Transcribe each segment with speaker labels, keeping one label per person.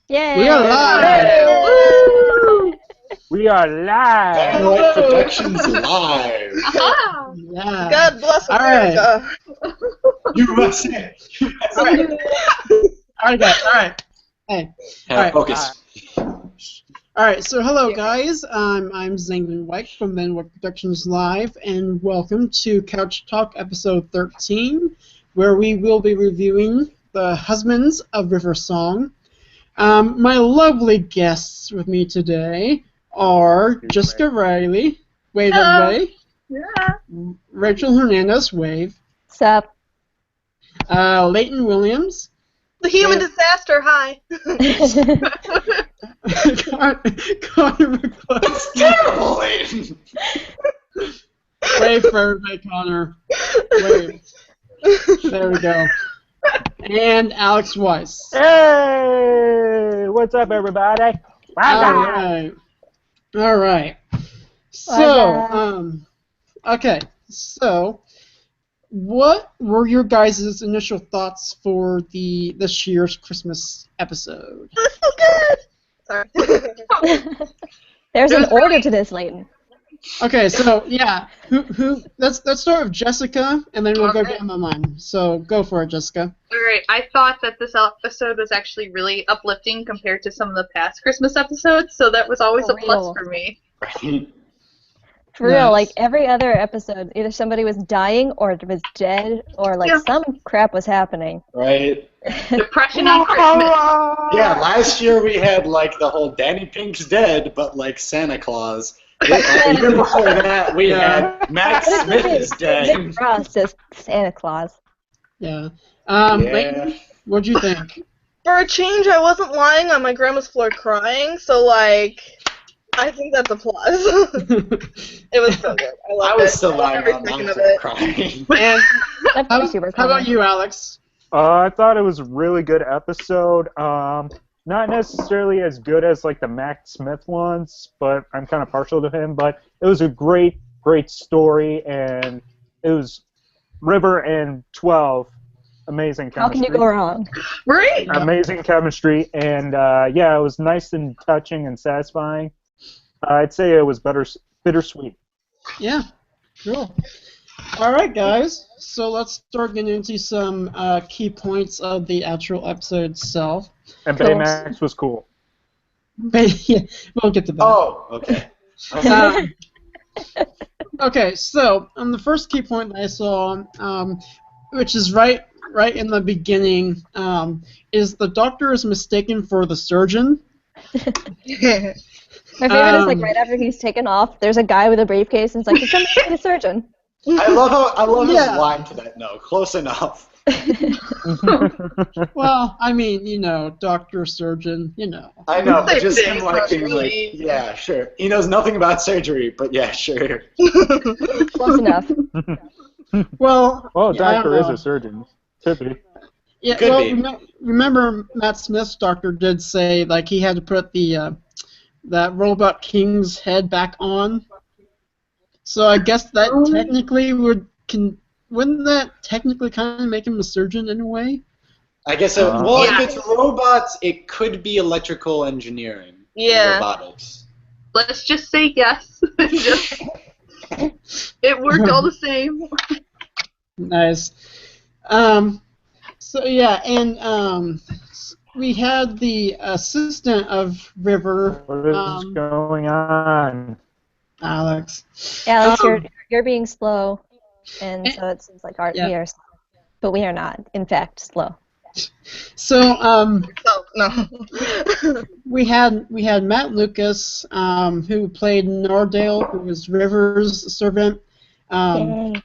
Speaker 1: Yay!
Speaker 2: We are live!
Speaker 3: Woo!
Speaker 4: We are live!
Speaker 3: Dynamite Productions live!
Speaker 5: Aha!
Speaker 2: Yeah.
Speaker 5: God bless
Speaker 2: All right.
Speaker 5: America.
Speaker 3: USA!
Speaker 2: All right. All right, guys. All right. Hey. All right.
Speaker 3: Focus.
Speaker 2: All right. So, hello, guys. I'm Zanglin White from Dynamite Productions Live, and welcome to Couch Talk episode 13, where we will be reviewing The Husbands of River Song. My lovely guests with me today are Jessica Riley, wave
Speaker 5: Hello.
Speaker 2: everybody.
Speaker 5: Yeah.
Speaker 2: Rachel Hernandez, wave.
Speaker 1: Sup?
Speaker 2: Leighton Williams.
Speaker 5: The human disaster, hi.
Speaker 2: Connor McClure.
Speaker 3: That's terrible, Aiden!
Speaker 2: Wave for everybody, Connor. Wave. There we go. And Alex Weiss.
Speaker 4: Hey! What's up, everybody?
Speaker 2: Alright. Alright. So, okay. So, what were your guys' initial thoughts for this year's Christmas episode?
Speaker 5: That's so good. Sorry.
Speaker 1: There's an order to this, Leighton.
Speaker 2: Okay, so yeah, let's start with Jessica, and then we'll go down the line. So go for it, Jessica.
Speaker 6: Alright, I thought that this episode was actually really uplifting compared to some of the past Christmas episodes, so that was always
Speaker 1: For
Speaker 6: a plus
Speaker 1: real.
Speaker 6: for me.
Speaker 1: For real,
Speaker 2: Nice.
Speaker 1: like every other episode, either somebody was dying or was dead or like some crap was happening.
Speaker 3: Right?
Speaker 6: Depression on Christmas.
Speaker 3: Yeah, last year we had, like, the whole Danny Pink's dead, but, like, Santa Claus. The year before that, we had Matt Smith is dead.
Speaker 1: Nick Frost is Santa Claus.
Speaker 2: Yeah.
Speaker 3: Yeah.
Speaker 2: Leighton, what'd you think?
Speaker 5: For a change, I wasn't lying on my grandma's floor crying, so, like, I think that's a plus. It was so good. I
Speaker 3: I
Speaker 5: loved
Speaker 3: was
Speaker 5: it.
Speaker 3: still lying
Speaker 5: Every
Speaker 3: on
Speaker 5: second
Speaker 3: my
Speaker 5: of
Speaker 3: floor
Speaker 5: it.
Speaker 3: crying.
Speaker 2: And
Speaker 1: That's
Speaker 2: how,
Speaker 1: pretty super
Speaker 2: how about
Speaker 1: funny.
Speaker 2: you, Alex?
Speaker 4: I thought it was a really good episode. Not necessarily as good as like the Matt Smith ones, but I'm kind of partial to him. But it was a great story, and it was River and 12. Amazing
Speaker 1: How can
Speaker 4: chemistry.
Speaker 1: you go wrong?
Speaker 6: Right?
Speaker 4: Amazing chemistry, and yeah, it was nice and touching and satisfying. I'd say it was bittersweet.
Speaker 2: Yeah. Cool. All right, guys. So let's start getting into some key points of the actual episode itself.
Speaker 4: And
Speaker 1: Cool.
Speaker 4: Baymax was cool.
Speaker 2: But yeah, we'll get to that.
Speaker 3: Oh, okay.
Speaker 2: Um, okay, so the first key point that I saw, which is right in the beginning, is the doctor is mistaken for the surgeon.
Speaker 1: My favorite is like right after he's taken off, there's a guy with a briefcase and it's like, "Did somebody see the surgeon?"
Speaker 3: I love his
Speaker 2: Yeah.
Speaker 3: line to that note. Close enough.
Speaker 2: Well, I mean, doctor, surgeon,
Speaker 3: I know, but
Speaker 5: Same
Speaker 3: just
Speaker 5: thing,
Speaker 3: him like being like,
Speaker 5: really.
Speaker 3: yeah, sure. He knows nothing about surgery, but yeah, sure.
Speaker 1: Close enough.
Speaker 2: Well,
Speaker 4: Well,
Speaker 2: yeah, I
Speaker 4: doctor
Speaker 2: don't
Speaker 4: is
Speaker 2: know.
Speaker 4: a surgeon. Could be.
Speaker 2: Yeah,
Speaker 3: Could
Speaker 2: well,
Speaker 3: be.
Speaker 2: remember Matt Smith's doctor did say like he had to put the that Robot King's head back on. So I guess that technically wouldn't that technically kind of make him a surgeon in a way?
Speaker 3: I guess,
Speaker 4: Yeah.
Speaker 3: if it's robots, it could be electrical engineering.
Speaker 5: Yeah.
Speaker 3: Robotics.
Speaker 6: Let's just say yes. It worked all the same.
Speaker 2: Nice. So yeah, and we had the assistant of River,
Speaker 4: What is going on?
Speaker 2: Alex.
Speaker 1: Alex,
Speaker 2: Um,
Speaker 1: you're being slow, and so it seems like
Speaker 2: Yeah.
Speaker 1: we are slow. But we are not, in fact, slow.
Speaker 2: So
Speaker 5: So, no.
Speaker 2: we had Matt Lucas, who played Nordale, who was River's servant.
Speaker 1: Yay.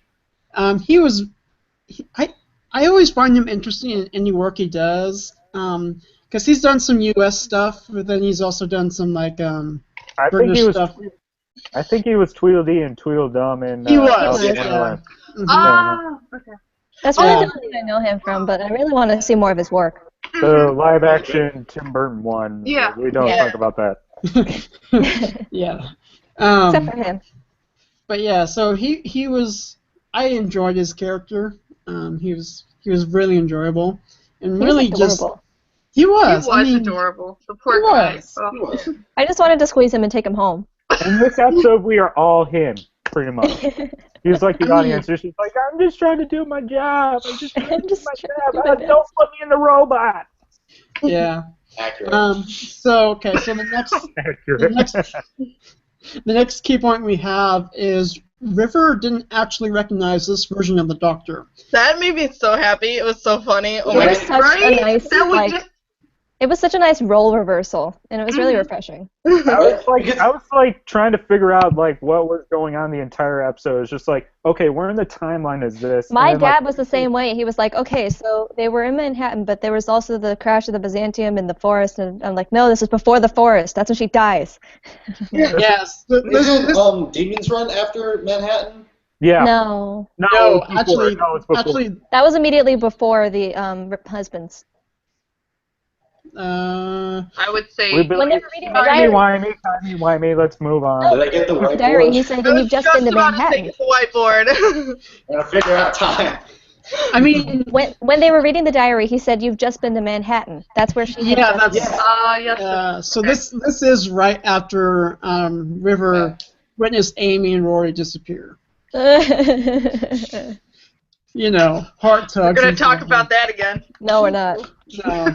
Speaker 2: I always find him interesting in any work he does, because he's done some U.S. stuff, but then he's also done some like
Speaker 4: I think
Speaker 2: British
Speaker 4: he was.
Speaker 2: stuff.
Speaker 4: I think he was Tweedledee and Tweedledum in.
Speaker 2: He was,
Speaker 4: Alice in
Speaker 2: yeah.
Speaker 4: Wonderland.
Speaker 2: Mhm.
Speaker 6: Ah, okay.
Speaker 1: That's really the only thing I know him from, but I really want to see more of his work.
Speaker 4: The live action Tim Burton one.
Speaker 6: Yeah.
Speaker 4: We don't
Speaker 1: Yeah.
Speaker 4: talk about that.
Speaker 2: Yeah.
Speaker 1: Except for him.
Speaker 2: But yeah, so he was. I enjoyed his character. He was really enjoyable, and
Speaker 1: He was
Speaker 2: really just
Speaker 1: adorable.
Speaker 2: He was.
Speaker 6: He
Speaker 2: I
Speaker 6: was
Speaker 2: mean,
Speaker 6: adorable. The poor
Speaker 2: he
Speaker 6: guy.
Speaker 2: was.
Speaker 6: Oh,
Speaker 3: He was.
Speaker 1: I just wanted to squeeze him and take him home.
Speaker 4: In this episode, we are all him, pretty much. He's like the audience. He's just like, I'm just trying to do my job. I'm just trying to do my
Speaker 1: trying to do
Speaker 4: job.
Speaker 1: my best.
Speaker 4: Don't put me in the robot.
Speaker 2: Yeah.
Speaker 3: Accurate.
Speaker 2: So the next key point we have is River didn't actually recognize this version of the Doctor.
Speaker 5: That made me so happy. It was so funny. Oh
Speaker 1: It
Speaker 5: my
Speaker 1: was
Speaker 5: god.
Speaker 1: such a nice,
Speaker 6: That would
Speaker 1: like,
Speaker 6: just
Speaker 1: it was such a nice role reversal, and it was really refreshing.
Speaker 4: I was like trying to figure out like what was going on the entire episode. It's just like, okay, where in the timeline is this?
Speaker 1: My
Speaker 4: And then,
Speaker 1: dad was the same way. He was like, okay, so they were in Manhattan, but there was also the crash of the Byzantium in the forest, and I'm like, no, this is before the forest. That's when she dies.
Speaker 2: Yes.
Speaker 3: Isn't Demons Run after Manhattan?
Speaker 4: yeah.
Speaker 1: No,
Speaker 4: No,
Speaker 2: No,
Speaker 4: it's before. No, it's before.
Speaker 2: actually,
Speaker 1: that was immediately before the husbands.
Speaker 6: I would say
Speaker 4: We believe,
Speaker 1: When they were reading the diary,
Speaker 4: timey-wimey, let's move on.
Speaker 3: Did I get the
Speaker 1: the
Speaker 3: whiteboard?
Speaker 1: diary, he said,
Speaker 5: I
Speaker 1: and
Speaker 5: was
Speaker 1: you've just
Speaker 5: just
Speaker 1: been to
Speaker 5: about to say
Speaker 1: Manhattan.
Speaker 5: get the whiteboard.
Speaker 3: I'm gonna figure out time.
Speaker 2: I mean,
Speaker 1: When they were reading the diary, he said, you've just been to Manhattan. That's where she had
Speaker 2: yeah,
Speaker 1: just
Speaker 2: that's.
Speaker 6: yes.
Speaker 2: So this is right after River witnessed Amy and Rory disappear.
Speaker 1: been.
Speaker 2: You know, heart tugs.
Speaker 5: We're gonna
Speaker 2: and
Speaker 5: talk
Speaker 2: stuff.
Speaker 5: about that again.
Speaker 1: No, we're not.
Speaker 2: No.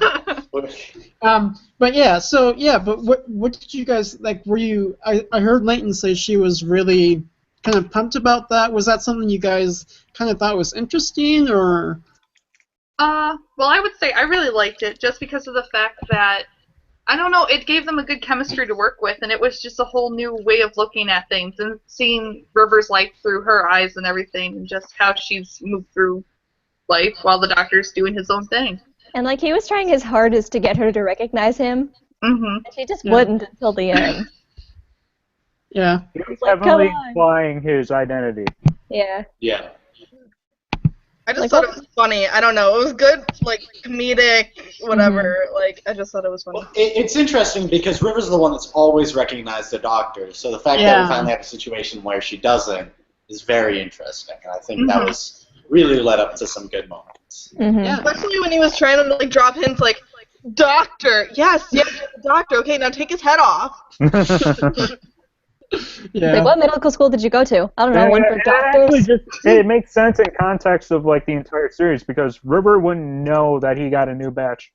Speaker 2: But yeah, but what did you guys like? Were you? I heard Leighton say she was really kind of pumped about that. Was that something you guys kind of thought was interesting, or?
Speaker 6: Well, I would say I really liked it just because of the fact that, I don't know, it gave them a good chemistry to work with, and it was just a whole new way of looking at things and seeing River's life through her eyes and everything, and just how she's moved through life while the Doctor's doing his own thing.
Speaker 1: And like he was trying his hardest to get her to recognize him,
Speaker 6: Mm-hmm.
Speaker 1: and she just
Speaker 2: Yeah.
Speaker 1: wouldn't until the end.
Speaker 2: Yeah.
Speaker 4: He was
Speaker 1: Like,
Speaker 4: heavily
Speaker 1: come on.
Speaker 4: implying his identity.
Speaker 1: Yeah.
Speaker 3: Yeah.
Speaker 5: I just
Speaker 1: Like,
Speaker 5: thought
Speaker 1: what-
Speaker 5: it was funny. I don't know. It was good, like comedic, whatever. Like I just thought it was funny.
Speaker 3: Well, it's interesting because River's the one that's always recognized the Doctor, so the fact that
Speaker 2: Yeah.
Speaker 3: we finally have a situation where she doesn't is very interesting, and I think that was really led up to some good moments.
Speaker 1: Mhm.
Speaker 2: Yeah.
Speaker 5: Especially when he was trying to like drop hints like, "Doctor, yes, the doctor. Okay, now take his head off."
Speaker 2: Yeah.
Speaker 1: Like, what medical school did you go to? I don't know, one for
Speaker 4: And it actually
Speaker 1: doctors.
Speaker 4: it makes sense in context of like the entire series because River wouldn't know that he got a new batch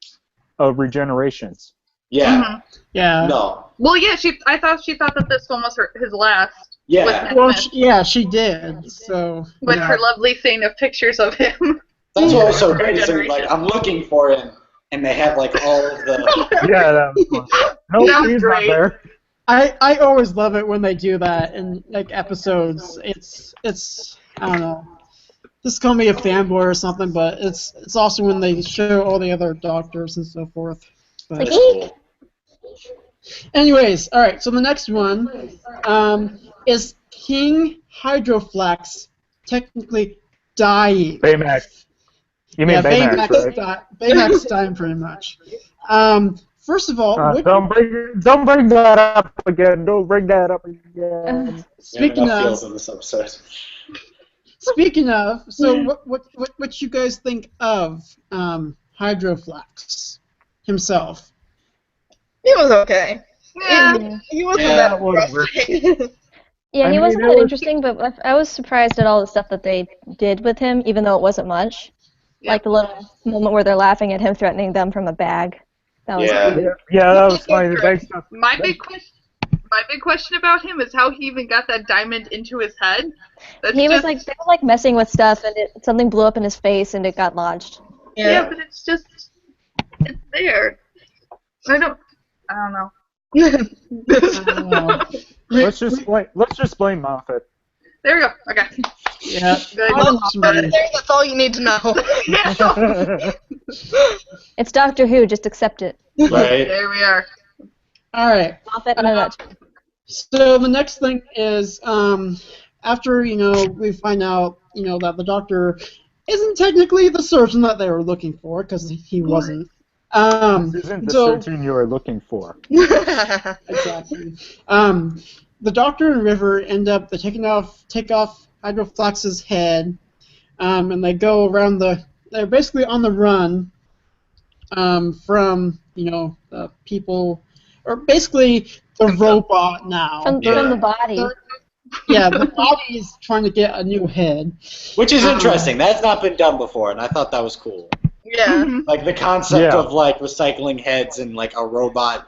Speaker 4: of regenerations.
Speaker 3: Yeah.
Speaker 6: Mhm.
Speaker 2: Yeah.
Speaker 3: No.
Speaker 6: Well, yeah, I thought she thought that this one was his last.
Speaker 3: Yeah.
Speaker 6: With Matt
Speaker 2: Well,
Speaker 6: Smith.
Speaker 2: she did. So.
Speaker 6: With
Speaker 2: yeah.
Speaker 6: her lovely thing of pictures of him.
Speaker 3: That's what was so great. Is
Speaker 6: Regeneration.
Speaker 3: like I'm looking for him, and they have like all of the.
Speaker 4: Yeah, that was fun. Nope,
Speaker 6: That was
Speaker 4: he's not
Speaker 6: great.
Speaker 4: there.
Speaker 2: I always love it when they do that in like episodes. It's I don't know. Just call me a fanboy or something, but it's also when they show all the other doctors and so forth. But
Speaker 1: Like,
Speaker 3: That's cool.
Speaker 2: anyways, all right. So the next one is King Hydroflax technically dying.
Speaker 4: Baymax. You mean Baymax, right?
Speaker 2: Baymax dying pretty much. First of all,
Speaker 4: Don't bring that up again. Don't bring that up again.
Speaker 2: speaking
Speaker 3: enough
Speaker 2: of.
Speaker 3: feels in this episode.
Speaker 2: Speaking of, so what you guys think of Hydroflax himself?
Speaker 5: He was okay.
Speaker 6: Yeah.
Speaker 5: He wasn't
Speaker 3: Yeah,
Speaker 5: that
Speaker 4: whatever.
Speaker 5: interesting.
Speaker 1: Yeah,
Speaker 4: I
Speaker 1: he
Speaker 4: mean,
Speaker 1: wasn't
Speaker 4: it
Speaker 1: that
Speaker 4: was-
Speaker 1: interesting, but I was surprised at all the stuff that they did with him, even though it wasn't much.
Speaker 6: Yeah.
Speaker 1: Like the little moment where they're laughing at him threatening them from a bag. That was
Speaker 3: Yeah.
Speaker 1: cute.
Speaker 4: Yeah, that was funny. The big stuff.
Speaker 6: My big question about him is how he even got that diamond into his head. That's
Speaker 1: He was
Speaker 6: just,
Speaker 1: like, they were like messing with stuff, and something blew up in his face, and it got lodged.
Speaker 6: yeah, but it's there. I don't know.
Speaker 4: Let's just blame Moffat.
Speaker 6: There we go. Okay.
Speaker 2: Yeah.
Speaker 6: Good.
Speaker 2: Well,
Speaker 5: That's all you need to know.
Speaker 6: Yeah.
Speaker 1: It's Doctor Who, just accept it.
Speaker 3: Right.
Speaker 6: There we are.
Speaker 2: all right.
Speaker 1: Moffat in a nutshell.
Speaker 2: So the next thing is after we find out that the Doctor isn't technically the surgeon that they were looking for because he wasn't.
Speaker 4: This isn't the surgeon you are looking for.
Speaker 2: Exactly. The Doctor and River end up they take off Hydroflax's head, and they go around they're basically on the run from people, or basically the robot now.
Speaker 1: From the body.
Speaker 2: Yeah, the body is trying to get a new head.
Speaker 3: Which is interesting. That's not been done before, and I thought that was cool.
Speaker 5: Yeah.
Speaker 3: Like the concept of like recycling heads and like a robot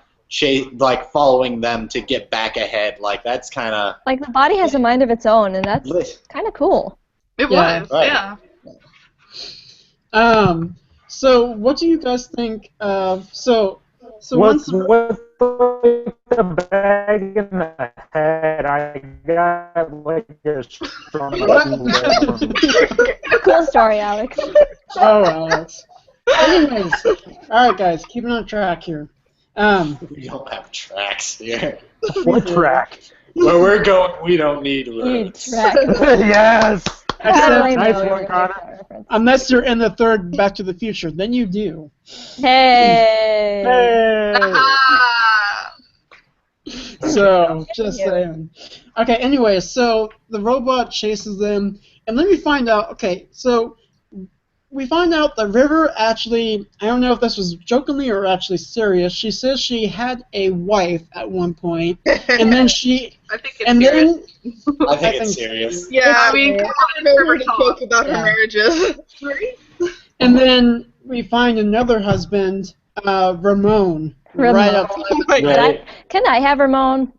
Speaker 3: like following them to get back ahead. Like that's kind of
Speaker 1: like the body has a mind of its own, and that's kind of cool.
Speaker 6: It
Speaker 2: Yeah.
Speaker 6: was,
Speaker 3: Right.
Speaker 6: yeah.
Speaker 2: So what do you guys think of? So
Speaker 4: With
Speaker 2: once the,
Speaker 4: the bag in the head, I got like a strong
Speaker 1: Cool story, Alex.
Speaker 2: oh, Alex. Anyways, all right, guys, keeping on track here.
Speaker 3: we don't have tracks here.
Speaker 4: What track?
Speaker 3: Where we're going, we don't need
Speaker 1: Huge
Speaker 3: roads.
Speaker 1: track.
Speaker 4: Yes!
Speaker 1: Totally
Speaker 2: Except,
Speaker 4: Nice
Speaker 1: know
Speaker 4: one,
Speaker 1: you're gonna
Speaker 4: Connor.
Speaker 1: make that reference.
Speaker 2: unless you're in the third Back to the Future, then you do.
Speaker 1: Hey.
Speaker 4: Hey!
Speaker 6: Ah.
Speaker 2: So, just
Speaker 1: Yeah.
Speaker 2: saying. Okay, anyway, so the robot chases them, and then we find out, okay, so we find out that River actually, I don't know if this was jokingly or actually serious, she says she had a wife at one point, and then she,
Speaker 6: I think it's
Speaker 2: and
Speaker 6: serious.
Speaker 2: then,
Speaker 3: I think
Speaker 2: I
Speaker 3: it's
Speaker 2: think-
Speaker 3: serious.
Speaker 5: Yeah,
Speaker 6: I mean,
Speaker 5: I
Speaker 6: come on,
Speaker 5: know her
Speaker 6: River
Speaker 5: to
Speaker 6: talk.
Speaker 5: joke about her
Speaker 2: Yeah.
Speaker 5: marriages.
Speaker 2: and then we find another husband, Ramon, right
Speaker 1: Ramon.
Speaker 2: up.
Speaker 5: Oh my god.
Speaker 3: Right.
Speaker 1: Can I have Ramon?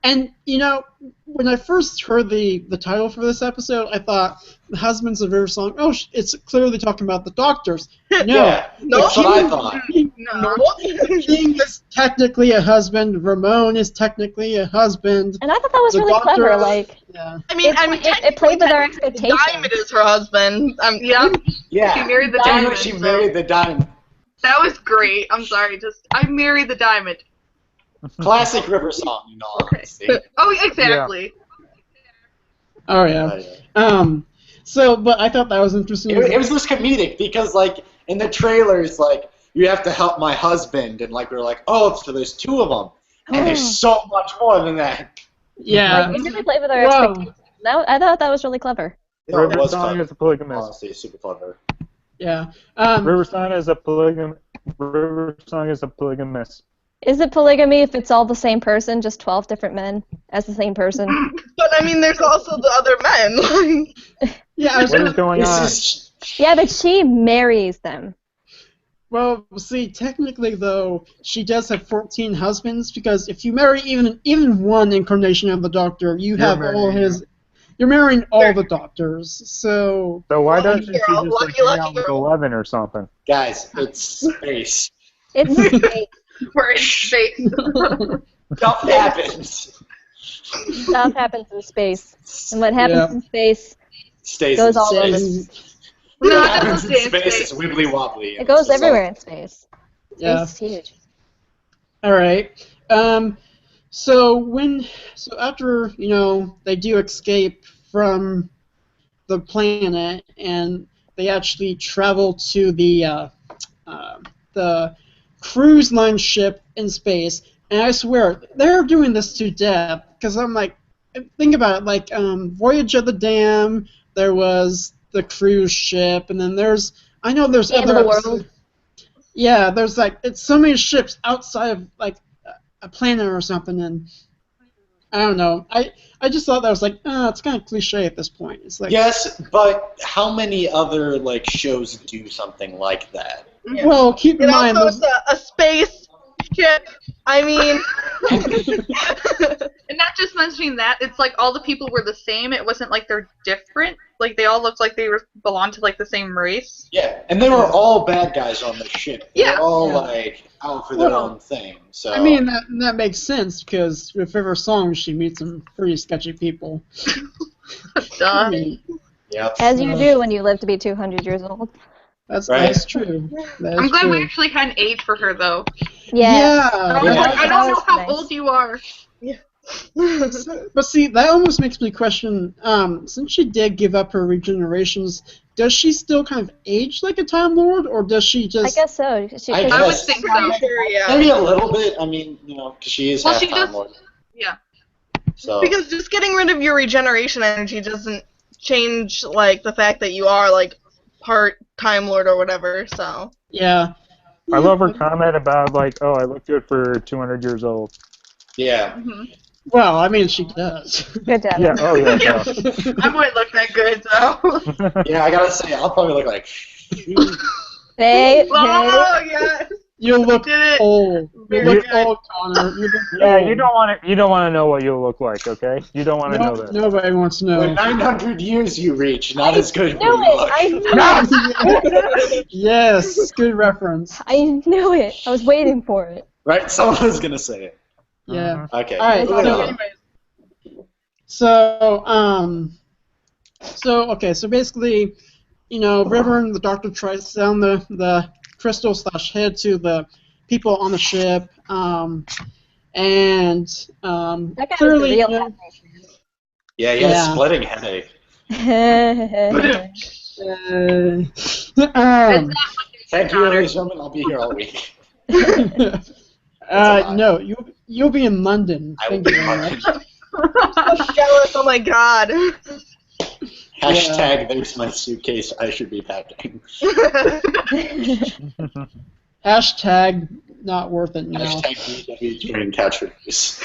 Speaker 2: And when I first heard the title for this episode, I thought the husbands of River Song. Oh, it's clearly talking about the doctors. No,
Speaker 3: Yeah,
Speaker 5: No.
Speaker 3: that's what I thought.
Speaker 5: No.
Speaker 2: King is technically a husband. Ramon is technically a husband.
Speaker 1: And I thought that was
Speaker 2: The
Speaker 1: really
Speaker 2: doctor-
Speaker 1: clever. Like,
Speaker 2: Yeah.
Speaker 5: I mean,
Speaker 1: it played with our
Speaker 5: technically,
Speaker 1: expectations.
Speaker 5: Diamond is her husband.
Speaker 6: Yeah,
Speaker 3: Yeah.
Speaker 6: she married the
Speaker 3: Damn,
Speaker 6: diamond.
Speaker 3: she
Speaker 6: so-
Speaker 3: married the diamond.
Speaker 6: That was great. I'm sorry. I married the diamond.
Speaker 3: Classic River song, in all honesty.
Speaker 6: Oh, exactly.
Speaker 2: Oh yeah. So, but I thought that was interesting.
Speaker 3: It was just comedic because, like, in the trailers, like, you have to help my husband, and like we're like, oh, so there's two of them, and there's so much more than that.
Speaker 2: Yeah.
Speaker 1: Like, it really played with our
Speaker 2: Whoa.
Speaker 1: expectations. I thought that was really clever.
Speaker 3: You know, it
Speaker 4: River
Speaker 3: was
Speaker 4: Song
Speaker 3: fun.
Speaker 4: is a polygamist.
Speaker 3: Honestly, super clever.
Speaker 2: Yeah.
Speaker 4: River Song is a polygamist.
Speaker 1: Is it polygamy if it's all the same person, just 12 different men as the same person?
Speaker 5: But I mean, there's also the other men.
Speaker 2: Yeah. I was
Speaker 4: What is going on?
Speaker 1: Yeah, but she marries them.
Speaker 2: Well, see, technically though, she does have 14 husbands because if you marry even one incarnation of the Doctor, you have all his. You're marrying all the Doctors, so.
Speaker 4: So why
Speaker 5: Lucky
Speaker 4: doesn't she
Speaker 5: girl,
Speaker 4: just like
Speaker 5: lucky,
Speaker 4: hang
Speaker 5: lucky
Speaker 4: out with
Speaker 5: girl.
Speaker 4: 11 or something?
Speaker 3: Guys, it's space.
Speaker 1: It's space.
Speaker 6: We're in space.
Speaker 3: Stuff happens.
Speaker 1: Stuff happens in space. And what happens
Speaker 2: Yeah.
Speaker 1: in space
Speaker 3: Stays
Speaker 1: goes
Speaker 3: in
Speaker 1: all over.
Speaker 3: space.
Speaker 6: No,
Speaker 3: What
Speaker 6: it
Speaker 3: happens
Speaker 6: doesn't
Speaker 3: in
Speaker 6: stay in
Speaker 3: space
Speaker 6: space.
Speaker 3: is wibbly wobbly.
Speaker 1: It goes everywhere in space.
Speaker 2: Yeah.
Speaker 1: Space is huge.
Speaker 2: All right. So after they do escape from the planet and they actually travel to the cruise line ship in space, and I swear they're doing this to death because I'm like, think about it, like Voyage of the Dam. There was the cruise ship, and then there's
Speaker 1: End of
Speaker 2: other
Speaker 1: the
Speaker 2: episodes.
Speaker 1: world.
Speaker 2: Yeah, there's like it's so many ships outside of like a planet or something, and I don't know. I just thought that was like, it's kind of cliche at this point. It's like,
Speaker 3: Yes, but how many other like shows do something like that?
Speaker 5: Yeah.
Speaker 2: well, keep in
Speaker 5: And
Speaker 2: mind,
Speaker 5: also,
Speaker 2: there's-
Speaker 5: it's a space ship. I mean,
Speaker 6: And not just mentioning that, it's like all the people were the same. It wasn't like they're different. Like they all looked like they belonged to like the same race.
Speaker 3: Yeah, and they were all bad guys on the ship. They
Speaker 6: Yeah.
Speaker 3: were all
Speaker 2: Yeah.
Speaker 3: like out for their
Speaker 2: Well,
Speaker 3: own thing. So
Speaker 2: I mean that makes sense because with River Song she meets some pretty sketchy people. I
Speaker 6: Duh.
Speaker 2: mean,
Speaker 3: yep.
Speaker 1: As you do when you live to be 200 years old.
Speaker 2: that's
Speaker 3: Right.
Speaker 2: true. That
Speaker 6: I'm
Speaker 2: is
Speaker 6: glad
Speaker 2: true.
Speaker 6: we actually had an age for her though.
Speaker 1: Yeah.
Speaker 6: I don't,
Speaker 3: Yeah.
Speaker 6: know, I
Speaker 1: That
Speaker 6: don't know
Speaker 1: was
Speaker 6: how
Speaker 1: nice.
Speaker 6: old you are.
Speaker 2: But see, that almost makes me question. Since she did give up her regenerations, does she still kind of age like a Time Lord, or does she
Speaker 1: I
Speaker 2: just?
Speaker 1: guess so. She,
Speaker 3: I
Speaker 1: 'cause
Speaker 6: I would
Speaker 3: guess.
Speaker 6: think
Speaker 5: pretty
Speaker 6: so.
Speaker 5: sure, yeah.
Speaker 3: Maybe a little bit. I mean, because she is
Speaker 6: Well,
Speaker 3: half
Speaker 6: she
Speaker 3: Time
Speaker 6: does-
Speaker 3: Lord.
Speaker 6: Yeah.
Speaker 3: So
Speaker 5: Because just getting rid of your regeneration energy doesn't change like the fact that you are like part Time Lord or whatever. So
Speaker 2: Yeah.
Speaker 4: I love her comment about like, oh, I look good for 200 years old.
Speaker 3: Yeah.
Speaker 6: Mhm.
Speaker 2: Well, I mean, she does.
Speaker 1: Good job.
Speaker 4: Yeah. Oh yeah.
Speaker 6: Yeah.
Speaker 4: Yeah.
Speaker 6: I wouldn't look that good, so.
Speaker 3: Yeah, I gotta say, I'll probably look like.
Speaker 1: Hey, hey.
Speaker 6: Oh, yes.
Speaker 2: You look
Speaker 6: Did it.
Speaker 2: old. You
Speaker 6: Very
Speaker 2: look
Speaker 6: good.
Speaker 2: old, Connor. You look
Speaker 4: Yeah.
Speaker 2: old.
Speaker 4: You don't want to. You don't want to know what you look like. Okay. You don't want to know that.
Speaker 2: Nobody wants to
Speaker 3: When
Speaker 2: know.
Speaker 3: 900 years you reach, not as good
Speaker 1: Knew
Speaker 3: when you
Speaker 1: it.
Speaker 3: look.
Speaker 1: I knew it.
Speaker 2: Yes, good reference.
Speaker 1: I knew it. I was waiting for it.
Speaker 3: Right? Someone was gonna say it.
Speaker 2: Yeah.
Speaker 3: Okay.
Speaker 2: All right.
Speaker 3: moving
Speaker 2: So,
Speaker 3: on.
Speaker 2: so basically, River and the Doctor try to sound the crystal / head to the people on the ship, and
Speaker 1: That guy
Speaker 2: clearly,
Speaker 1: was the real
Speaker 3: Yeah, he has
Speaker 2: Yeah.
Speaker 3: splitting headache.
Speaker 1: happy.
Speaker 6: It's not fucking
Speaker 3: Thank you,
Speaker 6: Connor.
Speaker 3: ladies and gentlemen. I'll be here all week.
Speaker 2: no, you'll be in London.
Speaker 3: I will
Speaker 2: Thank
Speaker 3: be
Speaker 2: you very
Speaker 3: London.
Speaker 2: much.
Speaker 5: I'm jealous. Oh my god.
Speaker 3: Hashtag there's my suitcase I should be packing.
Speaker 2: Hashtag not worth it now.
Speaker 3: Hashtag BW during catch reviews.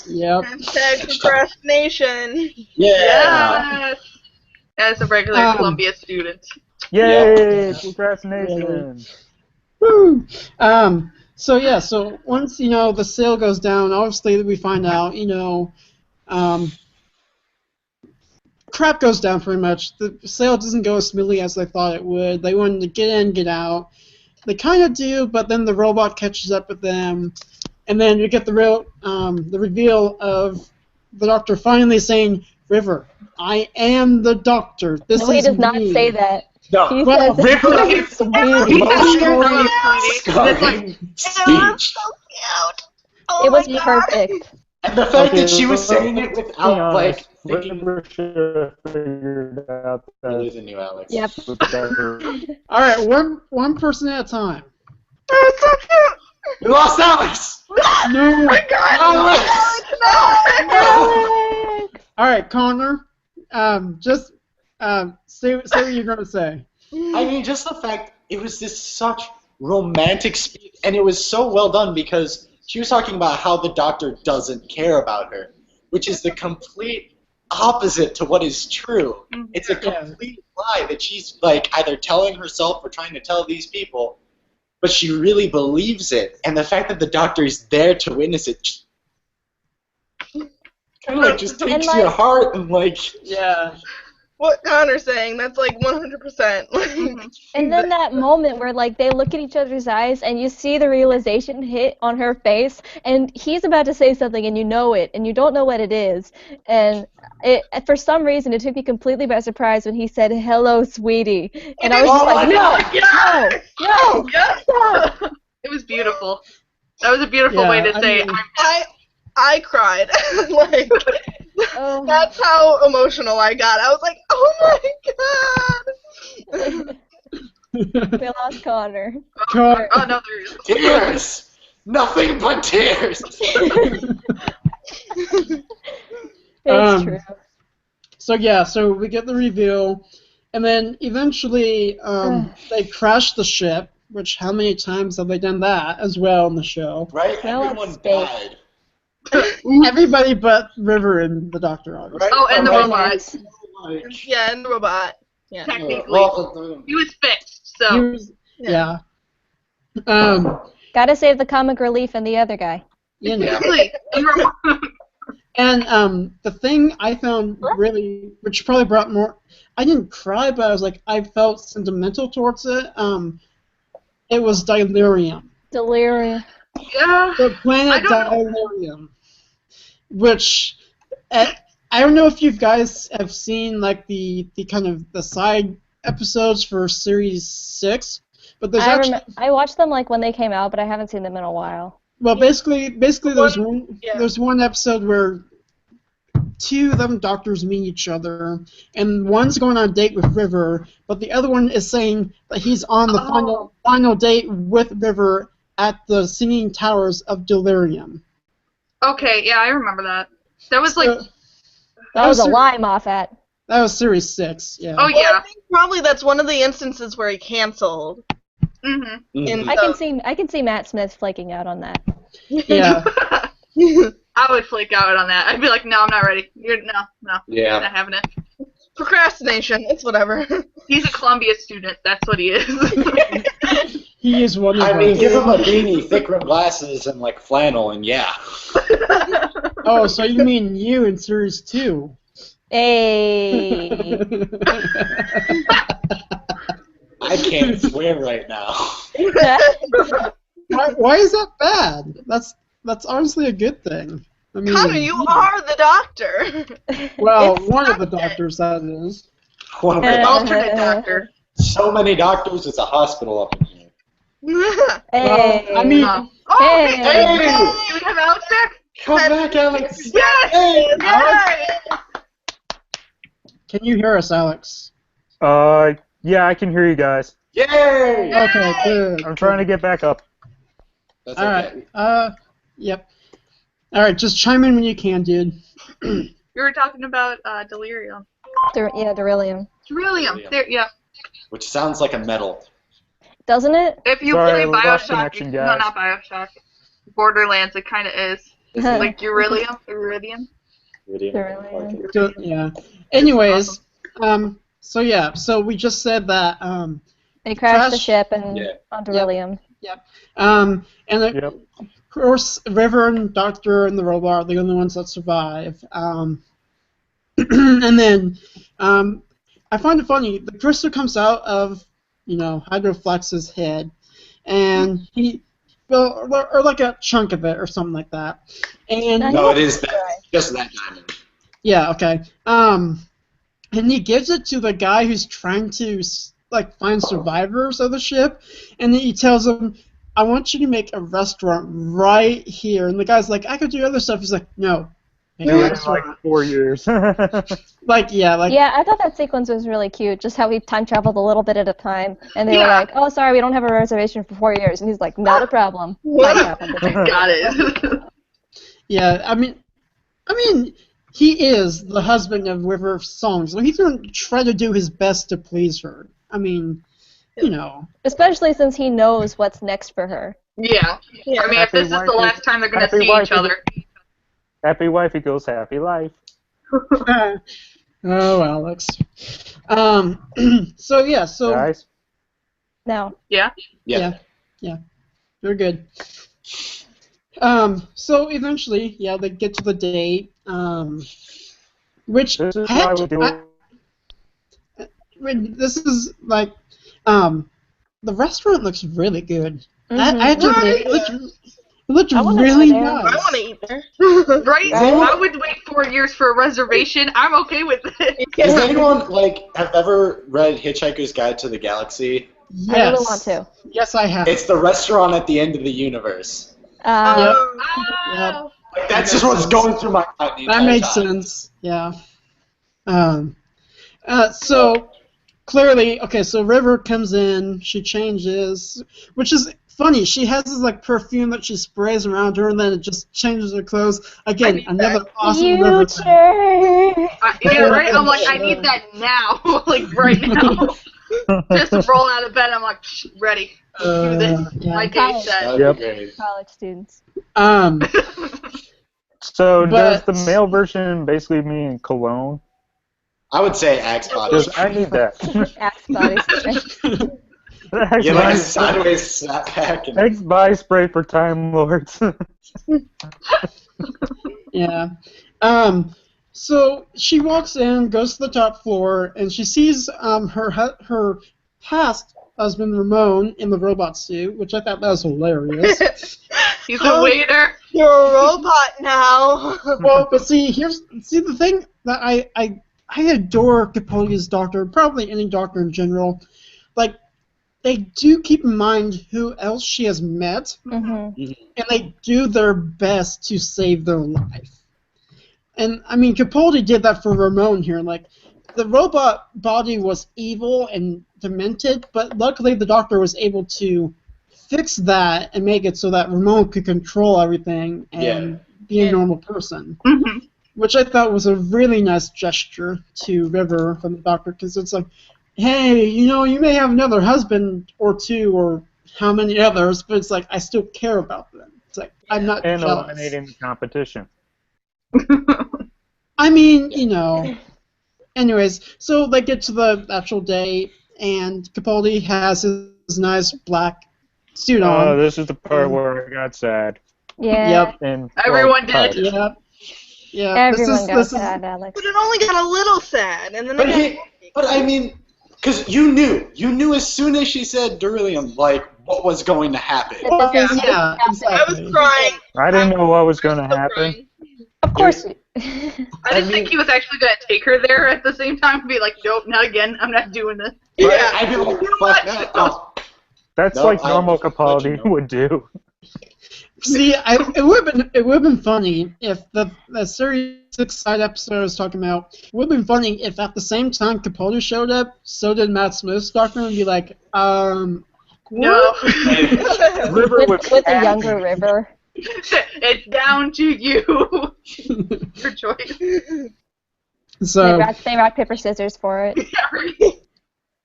Speaker 2: Yep.
Speaker 5: Hashtag procrastination.
Speaker 3: Yeah.
Speaker 6: Yes. As a regular
Speaker 2: Um,
Speaker 6: Columbia student.
Speaker 4: Yay! Procrastination.
Speaker 2: Woo! So once the sale goes down, obviously we find out crap goes down pretty much. The sale doesn't go as smoothly as they thought it would. They wanted to get in, get out. They kind of do, but then the robot catches up with them, and then you get the reveal of the Doctor finally saying, "River, I am the Doctor. This
Speaker 1: No, he
Speaker 2: is
Speaker 1: does not
Speaker 2: me."
Speaker 1: say that.
Speaker 3: No.
Speaker 1: He
Speaker 2: Well,
Speaker 1: says
Speaker 3: River
Speaker 1: it's weird.
Speaker 3: emotionally
Speaker 5: It
Speaker 3: scarring
Speaker 5: was
Speaker 3: speech.
Speaker 5: so cute. Oh
Speaker 1: It was
Speaker 5: my God.
Speaker 1: perfect.
Speaker 3: And the fact that she was
Speaker 4: let's
Speaker 3: saying it
Speaker 4: be
Speaker 3: without, like,
Speaker 4: honest,
Speaker 3: thinking.
Speaker 4: River should have figured out
Speaker 3: Really
Speaker 4: that
Speaker 3: the new Alex.
Speaker 1: Yep.
Speaker 4: with better.
Speaker 2: All right, one person at a time.
Speaker 5: It was so cute.
Speaker 3: We lost Alex!
Speaker 2: No.
Speaker 5: Oh my God.
Speaker 3: Alex!
Speaker 5: No.
Speaker 1: Alex!
Speaker 2: All right, Connor. Just say what you're gonna say.
Speaker 3: I mean, just the fact it was this such romantic speech, and it was so well done because she was talking about how the Doctor doesn't care about her, which is the complete opposite to what is true. It's a complete lie that she's like either telling herself or trying to tell these people, but she really believes it. And the fact that the Doctor is there to witness it kind of like just takes
Speaker 1: like-
Speaker 3: your heart and like.
Speaker 2: Yeah.
Speaker 5: What Connor's saying, that's like 100%. Like,
Speaker 1: And then that moment where like they look at each other's eyes and you see the realization hit on her face and he's about to say something and you know it and you don't know what it is. And for some reason it took me completely by surprise when he said, "Hello, sweetie." And I was just
Speaker 3: Oh
Speaker 1: like,
Speaker 3: my
Speaker 1: no,
Speaker 3: God,
Speaker 1: no,
Speaker 6: Yes.
Speaker 1: stop.
Speaker 6: It was beautiful. That was a beautiful
Speaker 2: Yeah,
Speaker 6: way to
Speaker 2: I
Speaker 6: say
Speaker 2: mean-
Speaker 5: I cried. Like,
Speaker 1: Oh.
Speaker 5: that's how emotional I got. I was like, oh my God.
Speaker 1: We lost Connor.
Speaker 2: Connor.
Speaker 6: Oh no, there is.
Speaker 3: Tears! Nothing but tears!
Speaker 1: It's true.
Speaker 2: So we get the reveal, and then eventually they crash the ship. Which how many times have they done that as well in the show?
Speaker 3: Right?
Speaker 1: Well,
Speaker 3: Everyone
Speaker 1: it's fake.
Speaker 3: died.
Speaker 2: Everybody but River and the Doctor, obviously.
Speaker 3: Right?
Speaker 6: Oh, and the
Speaker 3: Right?
Speaker 6: robot.
Speaker 3: Like,
Speaker 5: Yeah, and the robot. Yeah.
Speaker 6: Technically,
Speaker 3: well,
Speaker 6: he was fixed.
Speaker 2: He
Speaker 6: So
Speaker 2: was, yeah. Um,
Speaker 1: Gotta save the comic relief and the other guy.
Speaker 2: you know.
Speaker 6: exactly.
Speaker 2: And the thing I found really, which probably brought more, I didn't cry, but I was like, I felt sentimental towards it. It was Delirium.
Speaker 1: Delirium.
Speaker 6: Yeah.
Speaker 2: The planet
Speaker 6: I don't know.
Speaker 2: Delirium. Which, I don't know if you guys have seen like the kind of the side episodes for Series 6, but there's actually,
Speaker 1: I watched them like when they came out, but I haven't seen them in a while.
Speaker 2: well, basically there's one episode where two of them Doctors meet each other, and one's going on a date with River, but the other one is saying that he's on the final date with River at the Singing Towers of Delirium.
Speaker 6: Okay, yeah, I remember that. That was like
Speaker 2: So-
Speaker 1: That was a
Speaker 2: ser-
Speaker 1: lie, Moffat.
Speaker 2: That was Series 6, yeah.
Speaker 6: Oh
Speaker 5: Well,
Speaker 6: yeah.
Speaker 5: I think probably that's one of the instances where he canceled.
Speaker 6: Mhm.
Speaker 5: In
Speaker 1: I can see Matt Smith flaking out on that.
Speaker 2: Yeah.
Speaker 6: I would flake out on that. I'd be like, no, I'm not ready. No,
Speaker 3: Yeah.
Speaker 6: not having it.
Speaker 5: Procrastination. It's whatever.
Speaker 6: He's a Columbia student. That's what he is.
Speaker 2: He is one of
Speaker 3: I mean,
Speaker 2: us.
Speaker 3: give him a beanie, thick rimmed glasses, and like flannel, and yeah.
Speaker 2: Oh, so you mean you in Series 2?
Speaker 1: Hey.
Speaker 3: I can't swear right now.
Speaker 2: why is that bad? That's honestly a good thing. I mean,
Speaker 5: Connor, you are the doctor.
Speaker 2: well,
Speaker 1: It's
Speaker 2: one of the
Speaker 5: not that.
Speaker 2: doctors, that is.
Speaker 3: One of
Speaker 6: An
Speaker 3: the
Speaker 6: alternate doctor.
Speaker 3: so many doctors, it's a hospital up in here.
Speaker 1: Hey.
Speaker 2: I mean-
Speaker 6: Oh,
Speaker 1: Hey.
Speaker 6: hey, do we have Alex back?
Speaker 3: Come back, Alex.
Speaker 6: Yes!
Speaker 3: Hey,
Speaker 6: Yes!
Speaker 2: Can you hear us, Alex?
Speaker 4: Yeah, I can hear you guys.
Speaker 3: Yay!
Speaker 2: Okay, good.
Speaker 4: I'm trying to get back up.
Speaker 3: That's
Speaker 2: All
Speaker 3: okay.
Speaker 2: right. Yep. All right, just chime in when you can, dude.
Speaker 6: We were talking about delirium.
Speaker 1: Yeah, Beryllium.
Speaker 6: Beryllium.
Speaker 3: Beryllium.
Speaker 6: There, yeah.
Speaker 3: Which sounds like a metal.
Speaker 1: Doesn't it?
Speaker 6: If you
Speaker 4: Sorry,
Speaker 6: play
Speaker 4: we lost
Speaker 6: Bioshock,
Speaker 4: connection,
Speaker 6: no,
Speaker 4: guys.
Speaker 6: not Bioshock. Borderlands, it kind of is. Like Iridium.
Speaker 3: Iridium.
Speaker 1: Beryllium.
Speaker 2: So, yeah. Anyways, so yeah, so we just said that,
Speaker 1: They crashed the
Speaker 2: Crash-
Speaker 1: ship and
Speaker 3: Yeah.
Speaker 1: on Beryllium.
Speaker 2: and
Speaker 4: Yep.
Speaker 2: of course, River and Doctor and the robot are the only ones that survive. And then, I find it funny. The crystal comes out of, Hydroflex's head, and or like a chunk of it or something like that. And
Speaker 1: Nice.
Speaker 3: No, it is that. Just that diamond.
Speaker 2: yeah, okay. And he gives it to the guy who's trying to find survivors of the ship, and he tells him, "I want you to make a restaurant right here." And the guy's like, "I could do other stuff." He's like, "No, make a
Speaker 4: It was
Speaker 2: restaurant."
Speaker 4: like 4 years.
Speaker 1: Yeah, I thought that sequence was really cute, just how he time traveled a little bit at a time, and they were
Speaker 6: Yeah.
Speaker 1: like, "Oh, sorry, we don't have a reservation for 4 years," and he's like, "Not a problem."
Speaker 5: What
Speaker 1: Time travel.
Speaker 6: Got it.
Speaker 2: Yeah, I mean, he is the husband of River Song, so he's gonna try to do his best to please her. I mean,
Speaker 1: Especially since he knows what's next for her.
Speaker 6: Yeah. I mean, if this is the last time they're going to see each other.
Speaker 4: Happy wife equals happy life.
Speaker 2: Oh, Alex. So yeah,
Speaker 4: Guys?
Speaker 1: No.
Speaker 6: Yeah?
Speaker 3: Yeah.
Speaker 2: They're good. So eventually, yeah, they get to the date, which
Speaker 4: This is
Speaker 2: I had
Speaker 4: why
Speaker 2: to-
Speaker 4: we do
Speaker 2: this is like, the restaurant looks really good. I had to
Speaker 5: Mhm.
Speaker 2: admit, it looked
Speaker 1: I wanna
Speaker 2: really
Speaker 1: go there.
Speaker 2: nice.
Speaker 5: I want to eat there.
Speaker 6: Right?
Speaker 3: Right?
Speaker 6: I would wait 4 years for a reservation. I'm okay with it.
Speaker 3: Does anyone have ever read Hitchhiker's Guide to the Galaxy?
Speaker 2: Yes.
Speaker 1: I really want to.
Speaker 2: Yes, I have.
Speaker 3: It's the restaurant at the end of the universe.
Speaker 6: Oh.
Speaker 3: Like, that's just what's going through my mind. The
Speaker 2: That
Speaker 3: entire
Speaker 2: makes
Speaker 3: time.
Speaker 2: sense. Yeah. So clearly, okay. So River comes in. She changes, which is funny. She has this perfume that she sprays around her, and then it just changes her clothes. Again, another awesome River thing.
Speaker 6: Yeah, right? I'm like, I need that now. Like, right now. Just to roll out of bed, I'm like, ready. Do this.
Speaker 2: Yeah.
Speaker 6: My day set.
Speaker 3: That'd
Speaker 4: Yep.
Speaker 3: be great.
Speaker 1: College students.
Speaker 4: So does
Speaker 2: But-
Speaker 4: the male version basically mean cologne?
Speaker 3: I would say Axe Body.
Speaker 4: Because I need that.
Speaker 1: Axe body spray.
Speaker 3: Get like a sideways snapback. And
Speaker 4: Axe body spray for Time Lords.
Speaker 2: Yeah. So she walks in, goes to the top floor, and she sees her past husband Ramon in the robot suit, which I thought that was hilarious.
Speaker 6: He's a waiter.
Speaker 5: You're a robot now.
Speaker 2: Well, but see the thing that I adore Capaldi's doctor, probably any doctor in general. Like, they do keep in mind who else she has met,
Speaker 1: Mm-hmm.
Speaker 2: and they do their best to save their life. And I mean, Capaldi did that for Ramon here. Like, the robot body was evil and demented, but luckily the doctor was able to fix that and make it so that Ramon could control everything and be a normal person.
Speaker 6: Mhm.
Speaker 2: which I thought was a really nice gesture to River from the Doctor, because it's like, hey, you may have another husband or two or how many others, but it's like, I still care about them. It's like, I'm not
Speaker 4: And
Speaker 2: jealous.
Speaker 4: eliminating the competition.
Speaker 2: I mean, Anyways, so they get to the actual day, and Capaldi has his nice black suit
Speaker 4: Oh,
Speaker 2: on.
Speaker 4: this is the part where I got sad.
Speaker 1: Yeah.
Speaker 2: Yep.
Speaker 4: And
Speaker 6: Everyone did.
Speaker 4: touched.
Speaker 2: Yep. Yeah.
Speaker 1: Everyone got
Speaker 2: this
Speaker 1: sad, Alex.
Speaker 5: But it only got a little sad, and then
Speaker 3: But I mean, because you knew as soon as she said beryllium, like what was going to happen.
Speaker 2: Well,
Speaker 1: This is
Speaker 2: yeah,
Speaker 5: I
Speaker 2: exactly.
Speaker 5: was crying.
Speaker 4: I didn't know what was going to
Speaker 5: Still
Speaker 4: happen.
Speaker 5: crying.
Speaker 1: Of course.
Speaker 6: I didn't think he was actually going to take her there at the same time and be like, nope, not again. I'm not doing this.
Speaker 5: Yeah.
Speaker 3: I'd be like,
Speaker 6: You know
Speaker 3: fuck
Speaker 6: what?
Speaker 3: that. Oh.
Speaker 4: That's
Speaker 3: No,
Speaker 4: like
Speaker 3: I'll
Speaker 4: normal
Speaker 3: let you
Speaker 4: Capaldi
Speaker 3: know.
Speaker 4: would do.
Speaker 2: See, it would have been funny if the Series 6 side episode I was talking about, it would have been funny if at the same time Capaldi showed up, so did Matt Smith's Doctor, and be like,
Speaker 6: No.
Speaker 4: River was
Speaker 1: with a
Speaker 4: happy.
Speaker 1: younger River.
Speaker 6: It's down to you. Your choice.
Speaker 2: So,
Speaker 1: They rock, paper, scissors for it.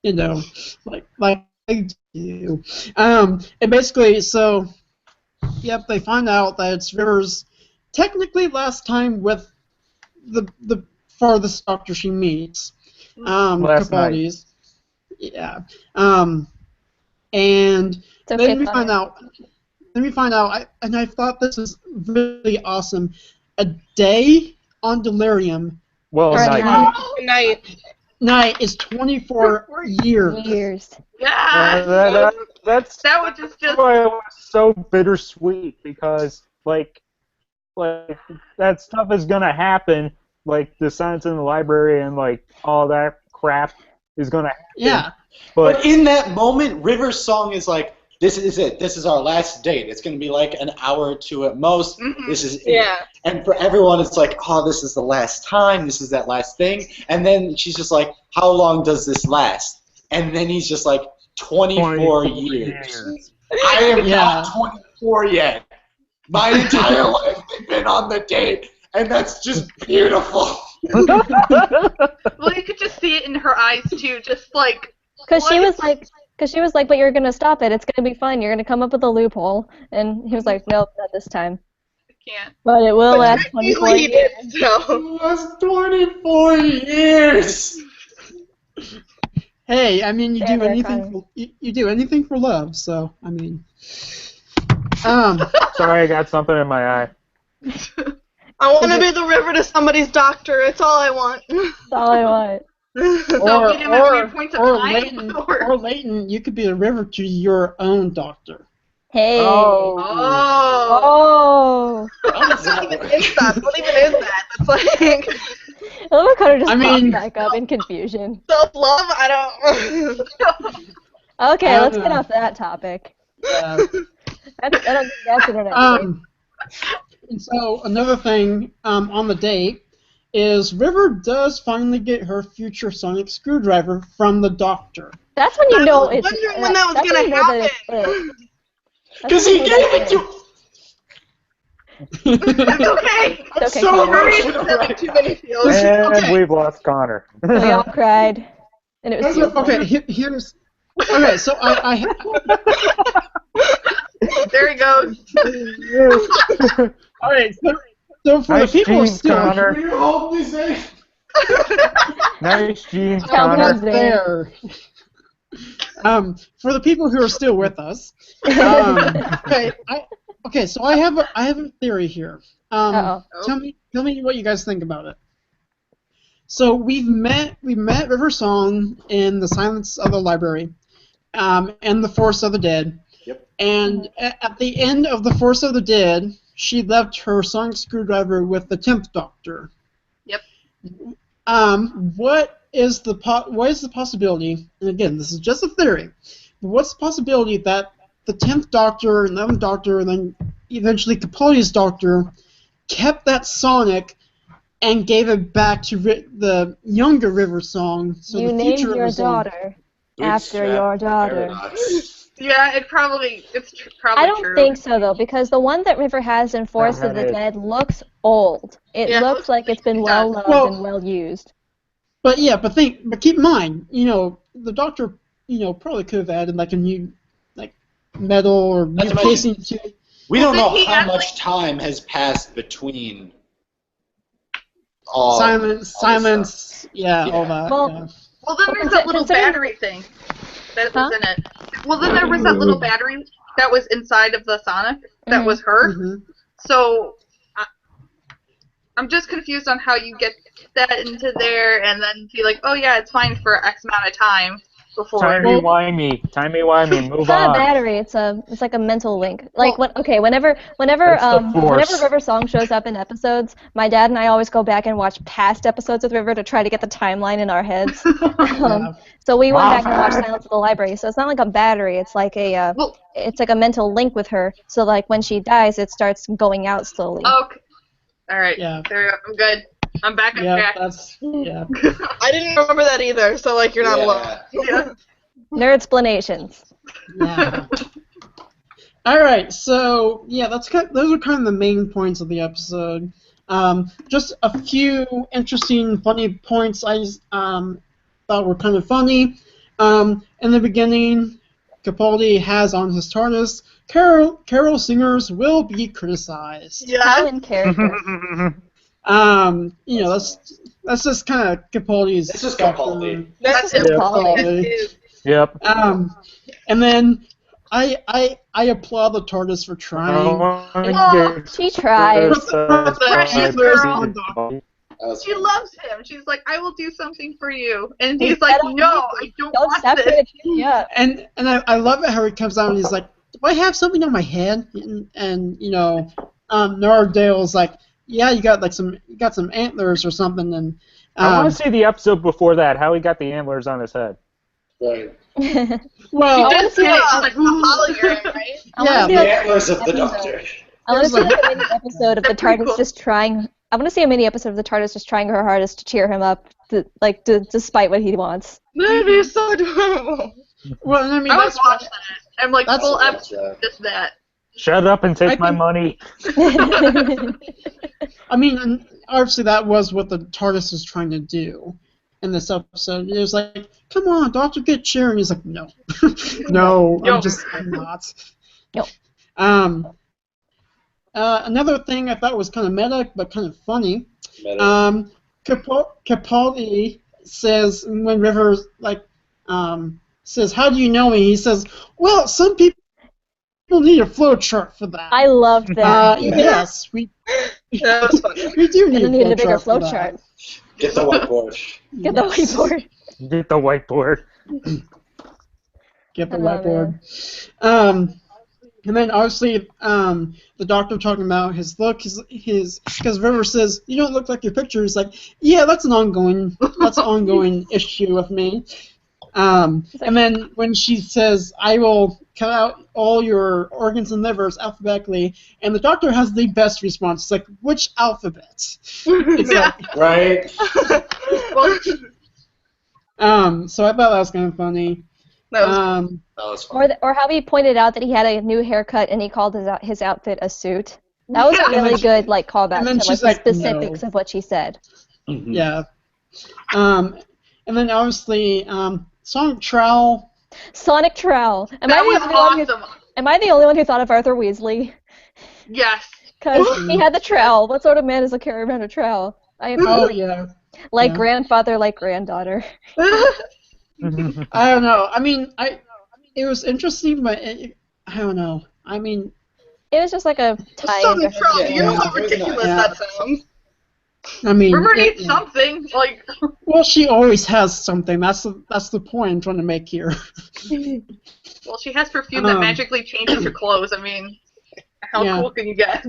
Speaker 6: Yeah, right.
Speaker 2: like I do. And basically, so, yep, they find out that it's River's technically last time with the farthest Doctor she meets.
Speaker 4: Last night.
Speaker 2: Capaldi's. Yeah. And
Speaker 1: It's okay,
Speaker 2: then we
Speaker 1: Connor.
Speaker 2: find out, and I thought this was really awesome. A day on Delirium
Speaker 4: Well,
Speaker 1: Or a
Speaker 4: night.
Speaker 1: night.
Speaker 5: Good night.
Speaker 2: night is 24 years.
Speaker 1: Years.
Speaker 6: Yeah.
Speaker 4: That's
Speaker 6: That was just
Speaker 4: why it was so bittersweet, because like that stuff is gonna happen. Like the science in the library and like all that crap is gonna happen.
Speaker 2: Yeah.
Speaker 3: But in that moment, River's song is like, this is it. This is our last date. It's going to be like an hour or two at most.
Speaker 6: Mhm.
Speaker 3: This is it.
Speaker 5: Yeah.
Speaker 3: And for everyone, it's like, oh, this is the last time. This is that last thing. And then she's just like, how long does this last? And then he's just like, 24 years. I am
Speaker 2: Yeah.
Speaker 3: not 24 yet. My entire life they've been on the date. And that's just beautiful.
Speaker 6: Well, you could just see it in her eyes too, just like.
Speaker 1: Because she
Speaker 6: what?
Speaker 1: was like, but you're gonna stop it. It's gonna be fun. You're gonna come up with a loophole. And he was like, nope, not this time.
Speaker 6: I can't.
Speaker 1: But it will last
Speaker 5: Technically
Speaker 1: 24
Speaker 5: he
Speaker 1: years.
Speaker 5: did, so.
Speaker 3: It was 24 years.
Speaker 2: Hey, I mean, you
Speaker 1: Yeah,
Speaker 2: do
Speaker 1: they're
Speaker 2: anything
Speaker 1: kind
Speaker 2: for you do anything for love. So I mean,
Speaker 4: Sorry, I got something in my eye.
Speaker 5: I want to be the river to somebody's doctor. It's all I want.
Speaker 1: That's all I want.
Speaker 6: So meet him at weird points of time,
Speaker 2: Leighton,
Speaker 6: or-
Speaker 2: or Leighton, you could be a river to your own doctor.
Speaker 1: Hey.
Speaker 6: Oh.
Speaker 1: Oh.
Speaker 3: How does that
Speaker 5: What even
Speaker 3: work?
Speaker 5: is that? What even is that? It's like
Speaker 1: I love how Connor just
Speaker 2: I mean-
Speaker 1: popped back up in confusion.
Speaker 5: self-love. I don't.
Speaker 1: Okay, let's get
Speaker 2: know.
Speaker 1: off that topic.
Speaker 2: Yeah.
Speaker 1: I don't think that's internet.
Speaker 2: And so another thing on the date is River does finally get her future sonic screwdriver from the doctor.
Speaker 1: That's when you know
Speaker 5: I was
Speaker 1: it's.
Speaker 5: wondering when that was
Speaker 1: that's
Speaker 5: gonna
Speaker 1: when you know that it's
Speaker 5: happen.
Speaker 1: it. That's
Speaker 3: Because
Speaker 1: when
Speaker 3: he
Speaker 1: you
Speaker 3: gave
Speaker 1: know
Speaker 3: it
Speaker 1: that's
Speaker 3: to.
Speaker 6: It's okay.
Speaker 3: I'm
Speaker 1: okay,
Speaker 3: so
Speaker 1: Connor.
Speaker 3: emotional right
Speaker 5: Too
Speaker 3: now.
Speaker 5: many feels.
Speaker 4: And
Speaker 2: Okay.
Speaker 4: we've lost Connor.
Speaker 1: We all cried, and it was beautiful.
Speaker 2: Okay, here's. Okay, so I
Speaker 6: There he goes.
Speaker 2: all right. So for
Speaker 4: Nice
Speaker 2: the people
Speaker 4: jeans,
Speaker 2: still
Speaker 4: Connor.
Speaker 3: You hold me safe.
Speaker 4: Nice jeans,
Speaker 1: Tell
Speaker 4: Connor.
Speaker 1: them
Speaker 2: there. For the people who are still with us, okay, so I have a theory here.
Speaker 1: Uh-oh.
Speaker 2: Tell me what you guys think about it. So we met River Song in the Silence of the Library, and the Force of the Dead.
Speaker 3: Yep.
Speaker 2: And at the end of the Force of the Dead, she left her sonic screwdriver with the 10th Doctor.
Speaker 6: Yep.
Speaker 2: What is the possibility? And again, this is just a theory. But what's the possibility that the 10th Doctor, 11th Doctor, and then eventually Capaldi's Doctor kept that sonic and gave it back to the younger River Song? So
Speaker 1: You
Speaker 2: the
Speaker 1: named
Speaker 2: future
Speaker 1: your
Speaker 2: River Song.
Speaker 1: daughter after your daughter.
Speaker 6: Yeah, it's probably
Speaker 1: I don't
Speaker 6: true.
Speaker 1: think so though, because the one that River has in Forest of the
Speaker 4: Right.
Speaker 1: Dead looks old. It
Speaker 5: Yeah,
Speaker 1: looks like it's been
Speaker 5: it
Speaker 1: well
Speaker 5: does.
Speaker 1: loved
Speaker 2: Well-
Speaker 1: and well used.
Speaker 2: But keep in mind, the Doctor, probably could have added like a new, like, metal or
Speaker 3: Not
Speaker 2: new
Speaker 3: to mention-
Speaker 2: casing to it.
Speaker 3: We
Speaker 6: Well,
Speaker 3: don't know
Speaker 6: then he
Speaker 3: how
Speaker 6: has,
Speaker 3: much time has passed between all
Speaker 2: Silence,
Speaker 3: Yeah.
Speaker 2: all that.
Speaker 1: Well,
Speaker 2: yeah.
Speaker 6: Well, then there's that little
Speaker 1: considering-
Speaker 6: battery thing that
Speaker 1: Huh?
Speaker 6: was in it. Well, then there was that little battery that was inside of the Sonic that was her.
Speaker 2: Mhm.
Speaker 6: So I'm just confused on how you get that into there and then be like, oh yeah, it's fine for X amount of time before.
Speaker 4: Timey-wimey, move
Speaker 1: It's not a
Speaker 4: on.
Speaker 1: battery. It's like a mental link. Like
Speaker 6: Well-
Speaker 1: whenever
Speaker 4: It's the Force.
Speaker 1: whenever River Song shows up in episodes, my dad and I always go back and watch past episodes with River to try to get the timeline in our heads.
Speaker 2: Yeah.
Speaker 1: So we went back and watched Silence of the Library. So it's not like a battery. It's like a
Speaker 6: Well,
Speaker 1: it's like a mental link with her. So like when she dies, it starts going out slowly.
Speaker 6: okay. All right.
Speaker 2: Yeah.
Speaker 6: There we go. I'm good. I'm back on
Speaker 2: Yeah,
Speaker 6: track.
Speaker 2: yeah.
Speaker 5: I didn't remember that either, so like you're not alone.
Speaker 6: Yeah.
Speaker 1: Nerd explanations.
Speaker 2: Yeah. All right, so yeah, those are kind of the main points of the episode. Just a few interesting, funny points I thought were kind of funny. In the beginning, Capaldi has on his TARDIS, Carol singers will be criticized.
Speaker 1: How
Speaker 5: Yeah.
Speaker 1: in character.
Speaker 2: That's just kind of Capaldi's.
Speaker 3: This is
Speaker 2: stuff.
Speaker 3: Capaldi.
Speaker 5: That's
Speaker 1: It's
Speaker 5: it.
Speaker 1: Capaldi.
Speaker 4: Yep.
Speaker 2: And then I applaud the TARDIS for trying.
Speaker 1: She tries.
Speaker 6: Precious girl.
Speaker 3: That was
Speaker 6: She
Speaker 3: funny.
Speaker 6: loves him. She's like, I will do something for you. And he's
Speaker 1: He
Speaker 6: like,
Speaker 1: said,
Speaker 6: no, I don't
Speaker 1: Don't
Speaker 6: want this.
Speaker 1: separate me up.
Speaker 2: And I love it how he comes out and he's like, do I have something on my head? And Nardale's like, yeah, you got some antlers or something. And
Speaker 4: I want to see the episode before that, how he got the antlers on his head.
Speaker 3: Right.
Speaker 2: well,
Speaker 6: He
Speaker 1: wanna
Speaker 6: did
Speaker 1: see,
Speaker 6: say
Speaker 1: like,
Speaker 6: it's like a hologram, right?
Speaker 1: I want
Speaker 2: Yeah,
Speaker 1: to see
Speaker 3: The
Speaker 1: like
Speaker 3: antlers of the
Speaker 1: episode.
Speaker 3: Doctor.
Speaker 1: I want to see
Speaker 2: There's
Speaker 1: like a mini episode of the
Speaker 6: They're pretty
Speaker 1: TARDIS
Speaker 6: cool.
Speaker 1: just trying. I want to see a mini episode of the TARDIS just trying her hardest to cheer him up, despite what he wants.
Speaker 5: That is so adorable.
Speaker 2: well, I mean,
Speaker 6: I would
Speaker 2: that's
Speaker 6: watch that. I'm like,
Speaker 2: that's-
Speaker 6: full
Speaker 3: Yeah.
Speaker 6: episode, just that.
Speaker 4: Shut up and
Speaker 2: I
Speaker 4: take my
Speaker 2: think-
Speaker 4: money.
Speaker 2: I mean, and obviously that was what the TARDIS was trying to do in this episode. It was like, come on, Doctor, get cheering. He's like, no, no,
Speaker 6: No.
Speaker 2: I'm not.
Speaker 1: No.
Speaker 2: Another thing I thought was kind of meta, but kind of funny.
Speaker 3: Meta.
Speaker 2: Capaldi says when River says, "How do you know me?" He says, "Well, some people need a flow chart for that."
Speaker 1: I loved that.
Speaker 2: Yes, we
Speaker 5: That was funny.
Speaker 2: we do
Speaker 1: And
Speaker 2: need
Speaker 1: then needed a bigger
Speaker 2: flow
Speaker 1: flow
Speaker 2: chart.
Speaker 1: chart.
Speaker 3: Get the whiteboard.
Speaker 1: Get the whiteboard.
Speaker 4: Get the whiteboard.
Speaker 2: Get the
Speaker 1: Oh,
Speaker 2: whiteboard. And then obviously the Doctor talking about his look, his because River says, "You don't look like your picture." He's like, "Yeah, that's an ongoing issue with me." And then when she says, "I will cut out all your organs and livers alphabetically," and the Doctor has the best response. It's like, "Which alphabet?" It's like,
Speaker 3: Right?
Speaker 6: Well,
Speaker 2: so I thought that was kind of funny.
Speaker 5: That was
Speaker 3: That was funny.
Speaker 1: Or how he pointed out that he had a new haircut and he called his outfit a suit. That was a
Speaker 2: And then
Speaker 1: really
Speaker 2: she-
Speaker 1: good callback
Speaker 2: and
Speaker 1: to
Speaker 2: then
Speaker 1: like
Speaker 2: she's
Speaker 1: the
Speaker 2: like,
Speaker 1: specifics
Speaker 2: no.
Speaker 1: of what she said.
Speaker 3: Mhm.
Speaker 2: Yeah. And then obviously Sonic Trowel.
Speaker 1: Sonic Trowel. Am
Speaker 6: that
Speaker 1: I
Speaker 6: was
Speaker 1: the only one who,
Speaker 6: awesome.
Speaker 1: am I the only one who thought of Arthur Weasley?
Speaker 6: Yes.
Speaker 1: Because he had the trowel. What sort of man is a carry around a trowel?
Speaker 2: Oh yeah.
Speaker 1: Like
Speaker 2: yeah.
Speaker 1: grandfather, like granddaughter.
Speaker 2: I don't know. I mean, it was interesting, but I don't know. I mean,
Speaker 1: It was just like a tie
Speaker 5: Sonic
Speaker 1: into
Speaker 5: Trolls.
Speaker 1: her.
Speaker 5: You know how
Speaker 3: Yeah.
Speaker 5: ridiculous
Speaker 2: Yeah.
Speaker 5: that sounds.
Speaker 6: River
Speaker 2: it-
Speaker 6: needs something. Like,
Speaker 2: well, she always has something. That's the point I'm trying to make here.
Speaker 6: well, she has perfume that
Speaker 2: Um,
Speaker 6: magically changes her clothes. I mean, how
Speaker 2: Yeah.
Speaker 6: cool can you get?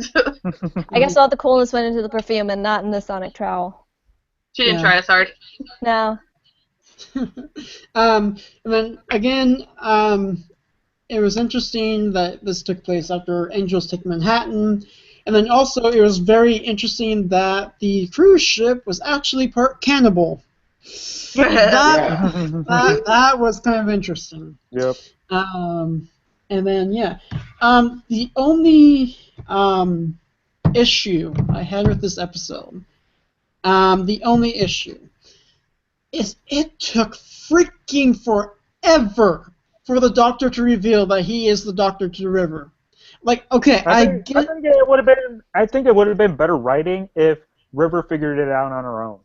Speaker 1: I guess all the coolness went into the perfume and not in the Sonic Trowel.
Speaker 6: She didn't
Speaker 2: Yeah.
Speaker 6: try as hard.
Speaker 1: No.
Speaker 2: And then again, it was interesting that this took place after Angels Take Manhattan, and then also it was very interesting that the cruise ship was actually part cannibal.
Speaker 3: Yeah.
Speaker 2: That was kind of interesting.
Speaker 4: Yep.
Speaker 2: And then the only issue I had with this episode, the only issue is it took freaking forever for the Doctor to reveal that he is the Doctor to the River. Like, okay, I get.
Speaker 4: I think it would have been. I think it would have been better writing if River figured it out on her own.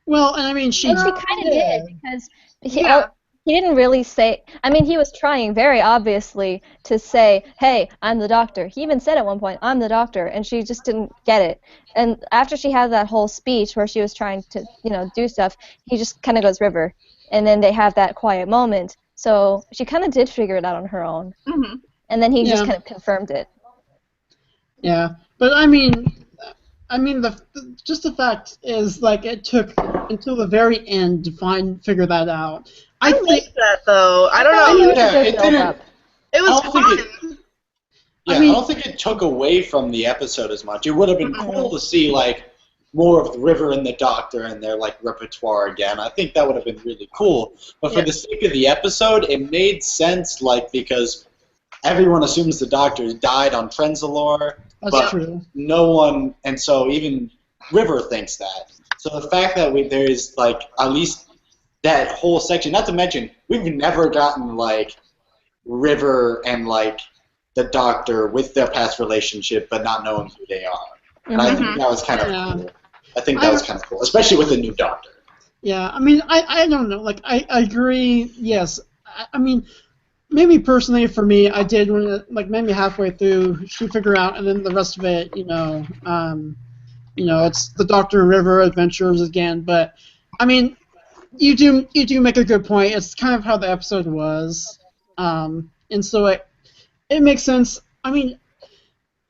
Speaker 2: Well, and I mean,
Speaker 1: She kind of did because
Speaker 6: Yeah.
Speaker 1: he didn't really say. I mean, he was trying very obviously to say, "Hey, I'm the Doctor." He even said at one point, "I'm the Doctor," and she just didn't get it. And after she had that whole speech where she was trying to, do stuff, he just kind of goes River, and then they have that quiet moment. So she kind of did figure it out on her own,
Speaker 6: Hmm.
Speaker 1: and then he just
Speaker 2: Yeah.
Speaker 1: kind of confirmed it.
Speaker 2: Yeah, but I mean, just the fact is like it took until the very end to figure that out.
Speaker 5: I
Speaker 2: think
Speaker 5: like that though. I don't
Speaker 1: thought
Speaker 5: know.
Speaker 1: it was a good
Speaker 3: it didn't.
Speaker 1: build-up.
Speaker 5: It was
Speaker 3: I don't think
Speaker 5: fun.
Speaker 3: Yeah,
Speaker 2: I mean-
Speaker 3: I don't think it took away from the episode as much. It would have been cool to see like more of the River and the Doctor and their like repertoire again. I think that would have been really cool. But for
Speaker 5: Yeah.
Speaker 3: the sake of the episode, it made sense, like because everyone assumes the Doctor died on Trenzalore,
Speaker 2: That's
Speaker 3: but
Speaker 2: true.
Speaker 3: no one, and so even River thinks that. So the fact that there is like at least that whole section, not to mention we've never gotten like River and like the Doctor with their past relationship, but not knowing who they are. And I think that was kind of
Speaker 2: Yeah.
Speaker 3: cool. I think that was kind of cool, especially with the new Doctor.
Speaker 2: Yeah, I mean, I don't know. Like, I agree. Yes, I mean, maybe personally for me, I did when like maybe halfway through she figured out, and then the rest of it, it's the Doctor and River adventures again. But I mean, you do make a good point. It's kind of how the episode was, and so it makes sense. I mean,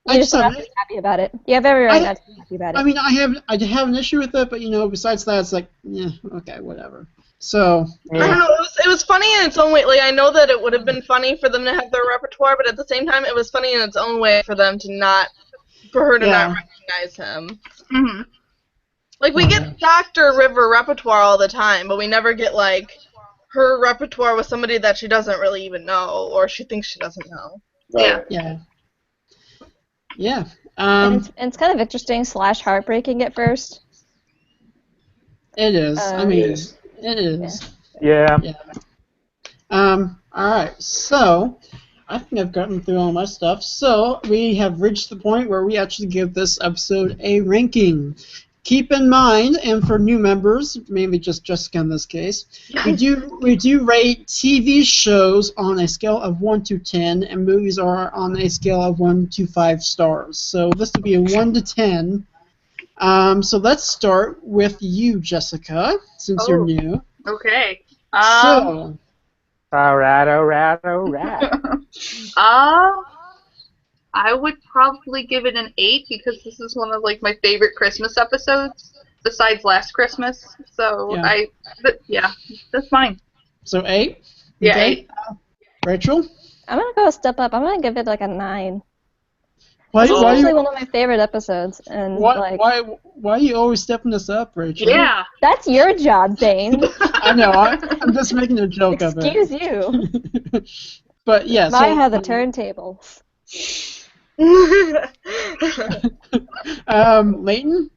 Speaker 2: I
Speaker 1: You
Speaker 2: just
Speaker 1: just
Speaker 2: have.
Speaker 1: not to be happy about it. You have every right not to be happy about it.
Speaker 2: I mean, I have an issue with it, but besides that, it's like, yeah, okay, whatever. So,
Speaker 5: I don't know. It was funny in its own way. Like I know that it would have been funny for them to have their repertoire, but at the same time, it was funny in its own way for her to not recognize him.
Speaker 6: Hmm.
Speaker 5: Like we get Doctor River repertoire all the time, but we never get like her repertoire with somebody that she doesn't really even know, or she thinks she doesn't know.
Speaker 6: Yeah.
Speaker 2: yeah.
Speaker 1: And it's kind of interesting / heartbreaking at first.
Speaker 2: It is. I mean,
Speaker 3: It is.
Speaker 2: it is.
Speaker 4: Yeah.
Speaker 2: All right. So, I think I've gotten through all my stuff. So we have reached the point where we actually give this episode a ranking. Keep in mind, and for new members, mainly just Jessica in this case, we do rate TV shows on a scale of 1 to 10, and movies are on a scale of 1 to 5 stars. So this would be a 1 to 10. So let's start with you, Jessica, since you're new.
Speaker 6: Okay.
Speaker 2: So,
Speaker 4: All right.
Speaker 6: I would probably give it an 8 because this is one of like my favorite Christmas episodes besides Last Christmas. So that's fine.
Speaker 2: so 8?
Speaker 6: Yeah,
Speaker 2: Okay.
Speaker 6: 8.
Speaker 2: Rachel?
Speaker 1: I'm gonna go a step up. I'm gonna give it like a 9.
Speaker 2: Why
Speaker 1: It's
Speaker 2: are
Speaker 1: actually
Speaker 2: you
Speaker 1: one of my favorite episodes, and
Speaker 2: why are you always stepping this up, Rachel?
Speaker 6: Yeah.
Speaker 1: that's your job, Zane.
Speaker 2: I know. I'm just making a joke of it.
Speaker 1: Excuse you.
Speaker 2: But yeah,
Speaker 1: I
Speaker 2: so
Speaker 1: have the turntables.
Speaker 2: Leighton?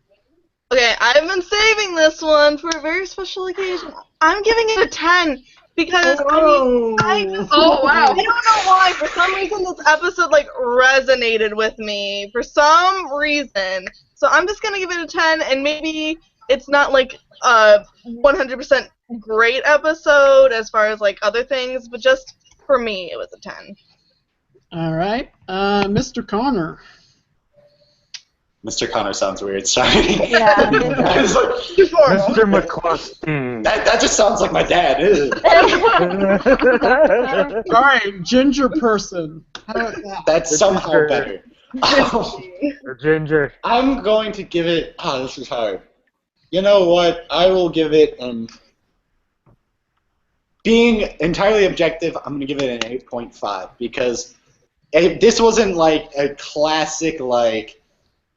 Speaker 5: Okay, I've been saving this one for a very special occasion. I'm giving it a 10 because I just
Speaker 6: Oh, wow.
Speaker 5: I don't know why. For some reason, this episode like resonated with me. For some reason, so I'm just gonna give it a 10. And maybe it's not like a 100% great episode as far as like other things, but just for me, it was a 10.
Speaker 2: All right. Mr. Connor.
Speaker 3: Mr. Connor sounds weird. Sorry.
Speaker 1: Yeah, it does.
Speaker 3: It's like-
Speaker 4: Mr. McCluskey.
Speaker 3: that just sounds like my dad.
Speaker 2: All right, ginger person. How about that?
Speaker 3: That's somehow
Speaker 4: Ginger.
Speaker 3: better.
Speaker 4: Ginger.
Speaker 3: I'm going to give it. Oh, this is hard. You know what? I will give it being entirely objective, I'm going to give it an 8.5 because this wasn't like a classic like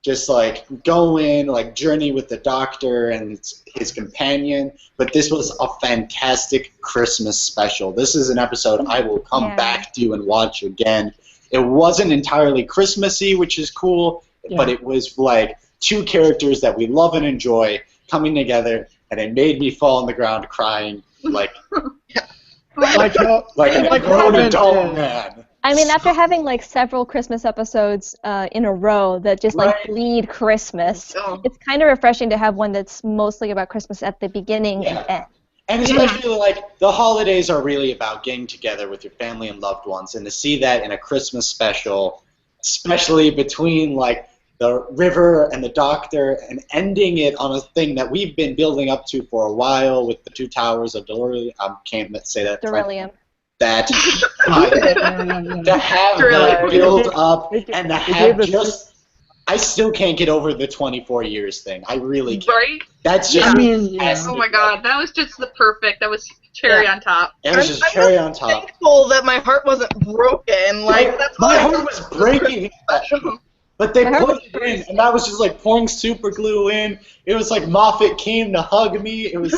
Speaker 3: just like go in, like journey with the Doctor and his companion. But this was a fantastic Christmas special. This is an episode I will come back to and watch again. It wasn't entirely Christmassy, which is cool, but it was like two characters that we love and enjoy coming together, and it made me fall on the ground crying like
Speaker 2: like
Speaker 3: a grown adult man.
Speaker 1: I mean, after having like several Christmas episodes in a row that just like bleed Christmas, it's kind of refreshing to have one that's mostly about Christmas at the beginning and end.
Speaker 3: And especially like the holidays are really about getting together with your family and loved ones, and to see that in a Christmas special, especially between like the River and the Doctor, and ending it on a thing that we've been building up to for a while with the two towers of Delirium. I can't say that.
Speaker 1: Beryllium.
Speaker 3: That to have that build up and to have just. I still can't get over the 24 years thing. I really can't.
Speaker 6: Right?
Speaker 3: That's just.
Speaker 2: I mean,
Speaker 6: Oh my god, that was just the perfect. That was cherry on top.
Speaker 3: It was just cherry on top.
Speaker 5: I'm thankful that my heart wasn't broken. Like that's
Speaker 3: my heart was breaking. But they put it in, and that was just like pouring super glue in. It was like Moffat came to hug me. It was.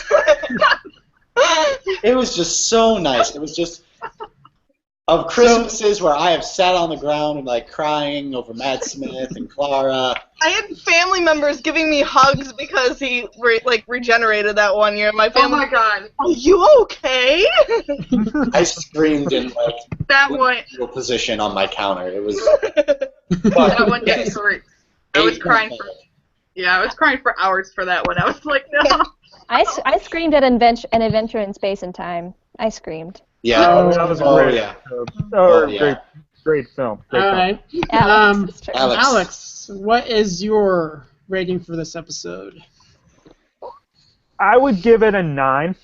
Speaker 3: It was just so nice. It was just. Of Christmases where I have sat on the ground and like crying over Matt Smith and Clara.
Speaker 5: I had family members giving me hugs because he regenerated that one year. My family.
Speaker 6: Oh my god.
Speaker 5: Are you okay?
Speaker 3: I screamed in like
Speaker 6: that one
Speaker 3: position on my counter. It was.
Speaker 6: That one gets hurt. I was crying for. Yeah, I was crying for hours for that one. I was like, no.
Speaker 1: I screamed at an adventure in space and time. I screamed.
Speaker 3: Yeah,
Speaker 4: that was great. Great film.
Speaker 2: All right. Alex, what is your rating for this episode?
Speaker 4: I would give it a 9.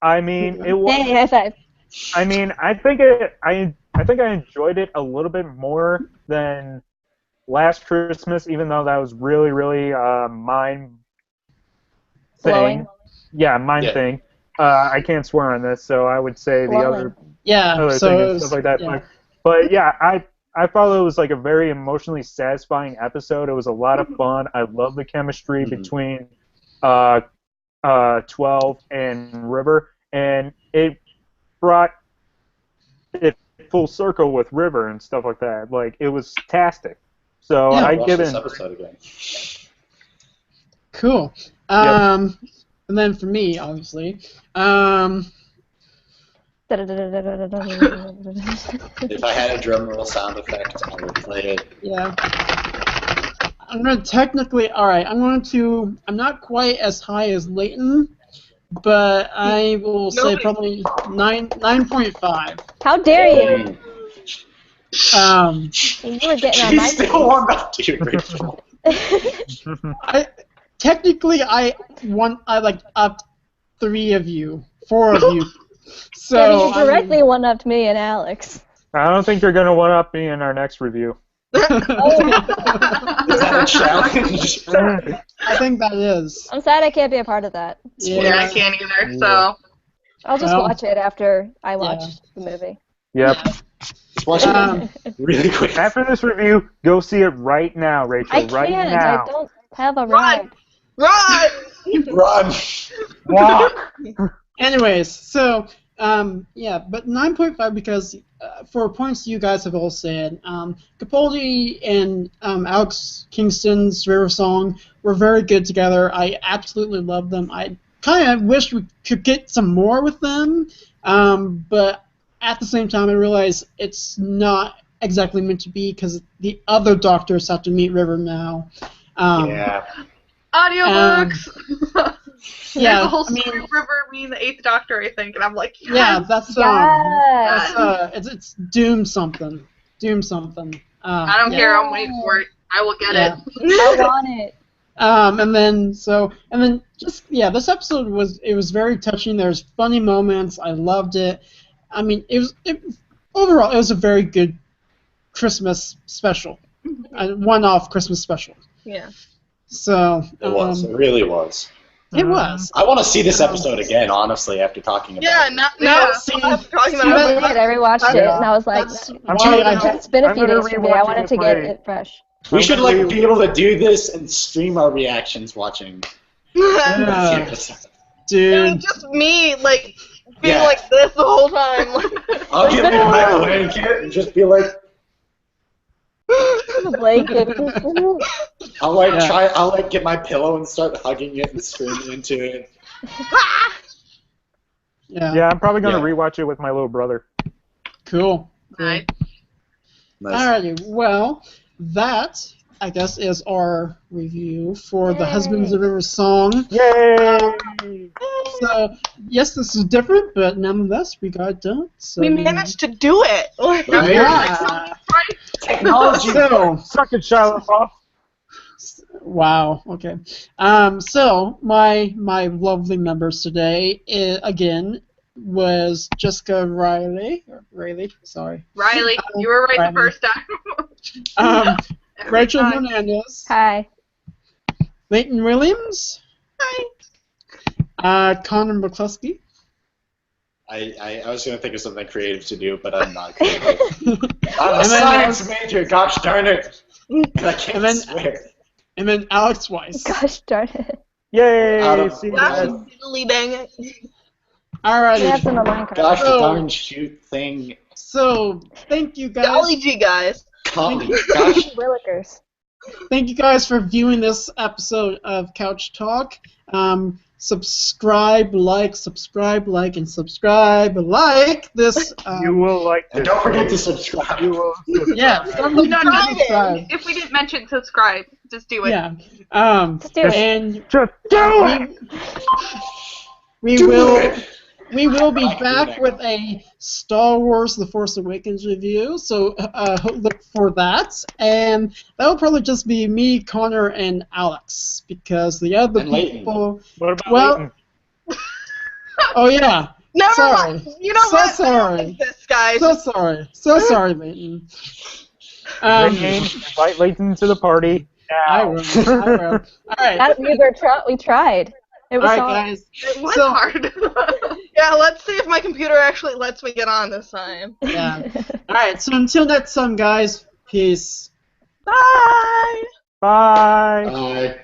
Speaker 4: I mean, it was.
Speaker 1: Hey, high five.
Speaker 4: I mean, I think I enjoyed it a little bit more than Last Christmas, even though that was really, really mind
Speaker 1: Blowing.
Speaker 4: thing. Yeah, mind thing. I can't swear on this, so I would say the other thing and stuff like that.
Speaker 2: Yeah.
Speaker 4: But yeah, I thought it was like a very emotionally satisfying episode. It was a lot of fun. I love the chemistry between 12 and River, and it brought it full circle with River and stuff like that. Like, it was fantastic. So I give it.
Speaker 2: Cool. And then for me, obviously,
Speaker 3: If I had a drum roll sound effect, I would play it.
Speaker 2: Yeah. I'm going to technically, alright, I'm not quite as high as Leighton, but I will say probably 9.5.
Speaker 1: How dare you? You were getting on my
Speaker 3: She's still warmed up to you, Rachel.
Speaker 2: Technically, I upped 4 of you. So
Speaker 1: you directly one-upped me and Alex.
Speaker 4: I don't think you're going to one-up me in our next review.
Speaker 3: Is that a challenge?
Speaker 2: I think that is.
Speaker 1: I'm sad I can't be a part of that.
Speaker 6: Yeah, I can't either, so...
Speaker 1: I'll just watch it after I watch the movie.
Speaker 4: Yep.
Speaker 3: Just watch it really quick.
Speaker 4: After this review, go see it right now, Rachel.
Speaker 1: I can't.
Speaker 4: Right now.
Speaker 1: I don't have a ride.
Speaker 5: Run!
Speaker 3: Run!
Speaker 4: Walk!
Speaker 2: Anyways, so, but 9.5 because for points you guys have all said, Capaldi and Alex Kingston's River Song were very good together. I absolutely love them. I kind of wish we could get some more with them, but at the same time I realize it's not exactly meant to be because the other Doctors have to meet River now.
Speaker 6: Audiobooks!
Speaker 2: Yeah,
Speaker 6: There's a whole story of River meeting the 8th Doctor, I think, and I'm like, yes!
Speaker 2: Yeah, that's
Speaker 1: Yes.
Speaker 2: it's Doom something. Doom something.
Speaker 6: I don't care, I'm waiting for it. I will get it.
Speaker 1: I want it.
Speaker 2: This episode was very touching. There's funny moments. I loved it. I mean, overall it was a very good Christmas special, a one-off Christmas special.
Speaker 5: Yeah.
Speaker 2: So
Speaker 3: it was. It really was.
Speaker 2: It was.
Speaker 3: I want to see this episode again, honestly, after talking about it.
Speaker 5: After talking about
Speaker 1: I
Speaker 5: it.
Speaker 1: rewatched it, and I was like, it's been a few days for me. I wanted to get it fresh.
Speaker 3: We should like be able to do this and stream our reactions watching the episode.
Speaker 2: Dude.
Speaker 5: Just me, like, being like this the whole time. Like,
Speaker 3: I'll get like my blanket and just be like,
Speaker 1: Blanket.
Speaker 3: I'll like get my pillow and start hugging it and screaming into it.
Speaker 4: Yeah, I'm probably gonna rewatch it with my little brother.
Speaker 2: Cool.
Speaker 6: Nice.
Speaker 2: Alrighty, well, that, I guess, is our review for the Husbands of River song.
Speaker 4: Yay!
Speaker 2: So, yes, this is different, but nonetheless, we got it done. So,
Speaker 5: we managed to do it.
Speaker 3: Right?
Speaker 2: Yeah.
Speaker 3: Technology.
Speaker 2: So,
Speaker 4: Suck it, Shia.
Speaker 2: wow, okay. So, my lovely members today, again, was Jessica Riley, sorry.
Speaker 6: Riley, you were right
Speaker 2: Riley.
Speaker 6: the first time.
Speaker 2: Rachel
Speaker 6: time.
Speaker 2: Hernandez,
Speaker 1: Hi.
Speaker 2: Leighton Williams,
Speaker 5: Hi.
Speaker 2: Connor McCluskey,
Speaker 3: I was gonna think of something creative to do, but I'm not creative. I'm a science major, gosh darn it! And I can't swear.
Speaker 2: and then Alex Weiss.
Speaker 1: Gosh darn it.
Speaker 4: Yay!
Speaker 3: Adam.
Speaker 4: See you guys.
Speaker 5: Diddly dang it.
Speaker 2: Alrighty.
Speaker 1: We have some of Minecraft.
Speaker 3: Gosh
Speaker 2: So-
Speaker 3: darn shoot thing.
Speaker 2: So, thank you guys.
Speaker 5: Golly gee, guys.
Speaker 3: Golly, gosh.
Speaker 1: Willikers.
Speaker 2: Thank you guys for viewing this episode of Couch Talk. Subscribe, like, and subscribe, like this.
Speaker 4: You will like this.
Speaker 3: And don't forget to subscribe.
Speaker 4: You will.
Speaker 2: Yeah,
Speaker 6: No,
Speaker 2: subscribe.
Speaker 6: if we didn't mention subscribe, just do it.
Speaker 2: Yeah.
Speaker 1: Just do it.
Speaker 2: And
Speaker 4: Just do it.
Speaker 2: we
Speaker 3: Do
Speaker 2: will.
Speaker 3: it.
Speaker 2: We will be
Speaker 3: like
Speaker 2: back
Speaker 3: doing
Speaker 2: with a Star Wars The Force Awakens review, so look for that. And that'll probably just be me, Connor, and Alex, because the other
Speaker 3: And Leighton.
Speaker 2: people...
Speaker 4: What about
Speaker 2: Well-
Speaker 4: Leighton?
Speaker 2: Oh, yeah.
Speaker 5: Never
Speaker 2: Sorry.
Speaker 5: mind. You know
Speaker 2: So
Speaker 5: what?
Speaker 2: sorry.
Speaker 5: Like this, guys.
Speaker 2: So sorry, Leighton.
Speaker 4: Leighton, invite Leighton to the party.
Speaker 2: I
Speaker 4: Now.
Speaker 2: will. All right.
Speaker 1: We tried. It
Speaker 2: All
Speaker 1: was
Speaker 2: right,
Speaker 1: hard.
Speaker 2: guys.
Speaker 6: It was
Speaker 2: So-
Speaker 6: hard.
Speaker 5: Yeah, let's see if my computer actually lets me get on this time.
Speaker 2: Yeah. All right, so until next time, guys, peace.
Speaker 5: Bye!
Speaker 4: Bye.
Speaker 3: Bye.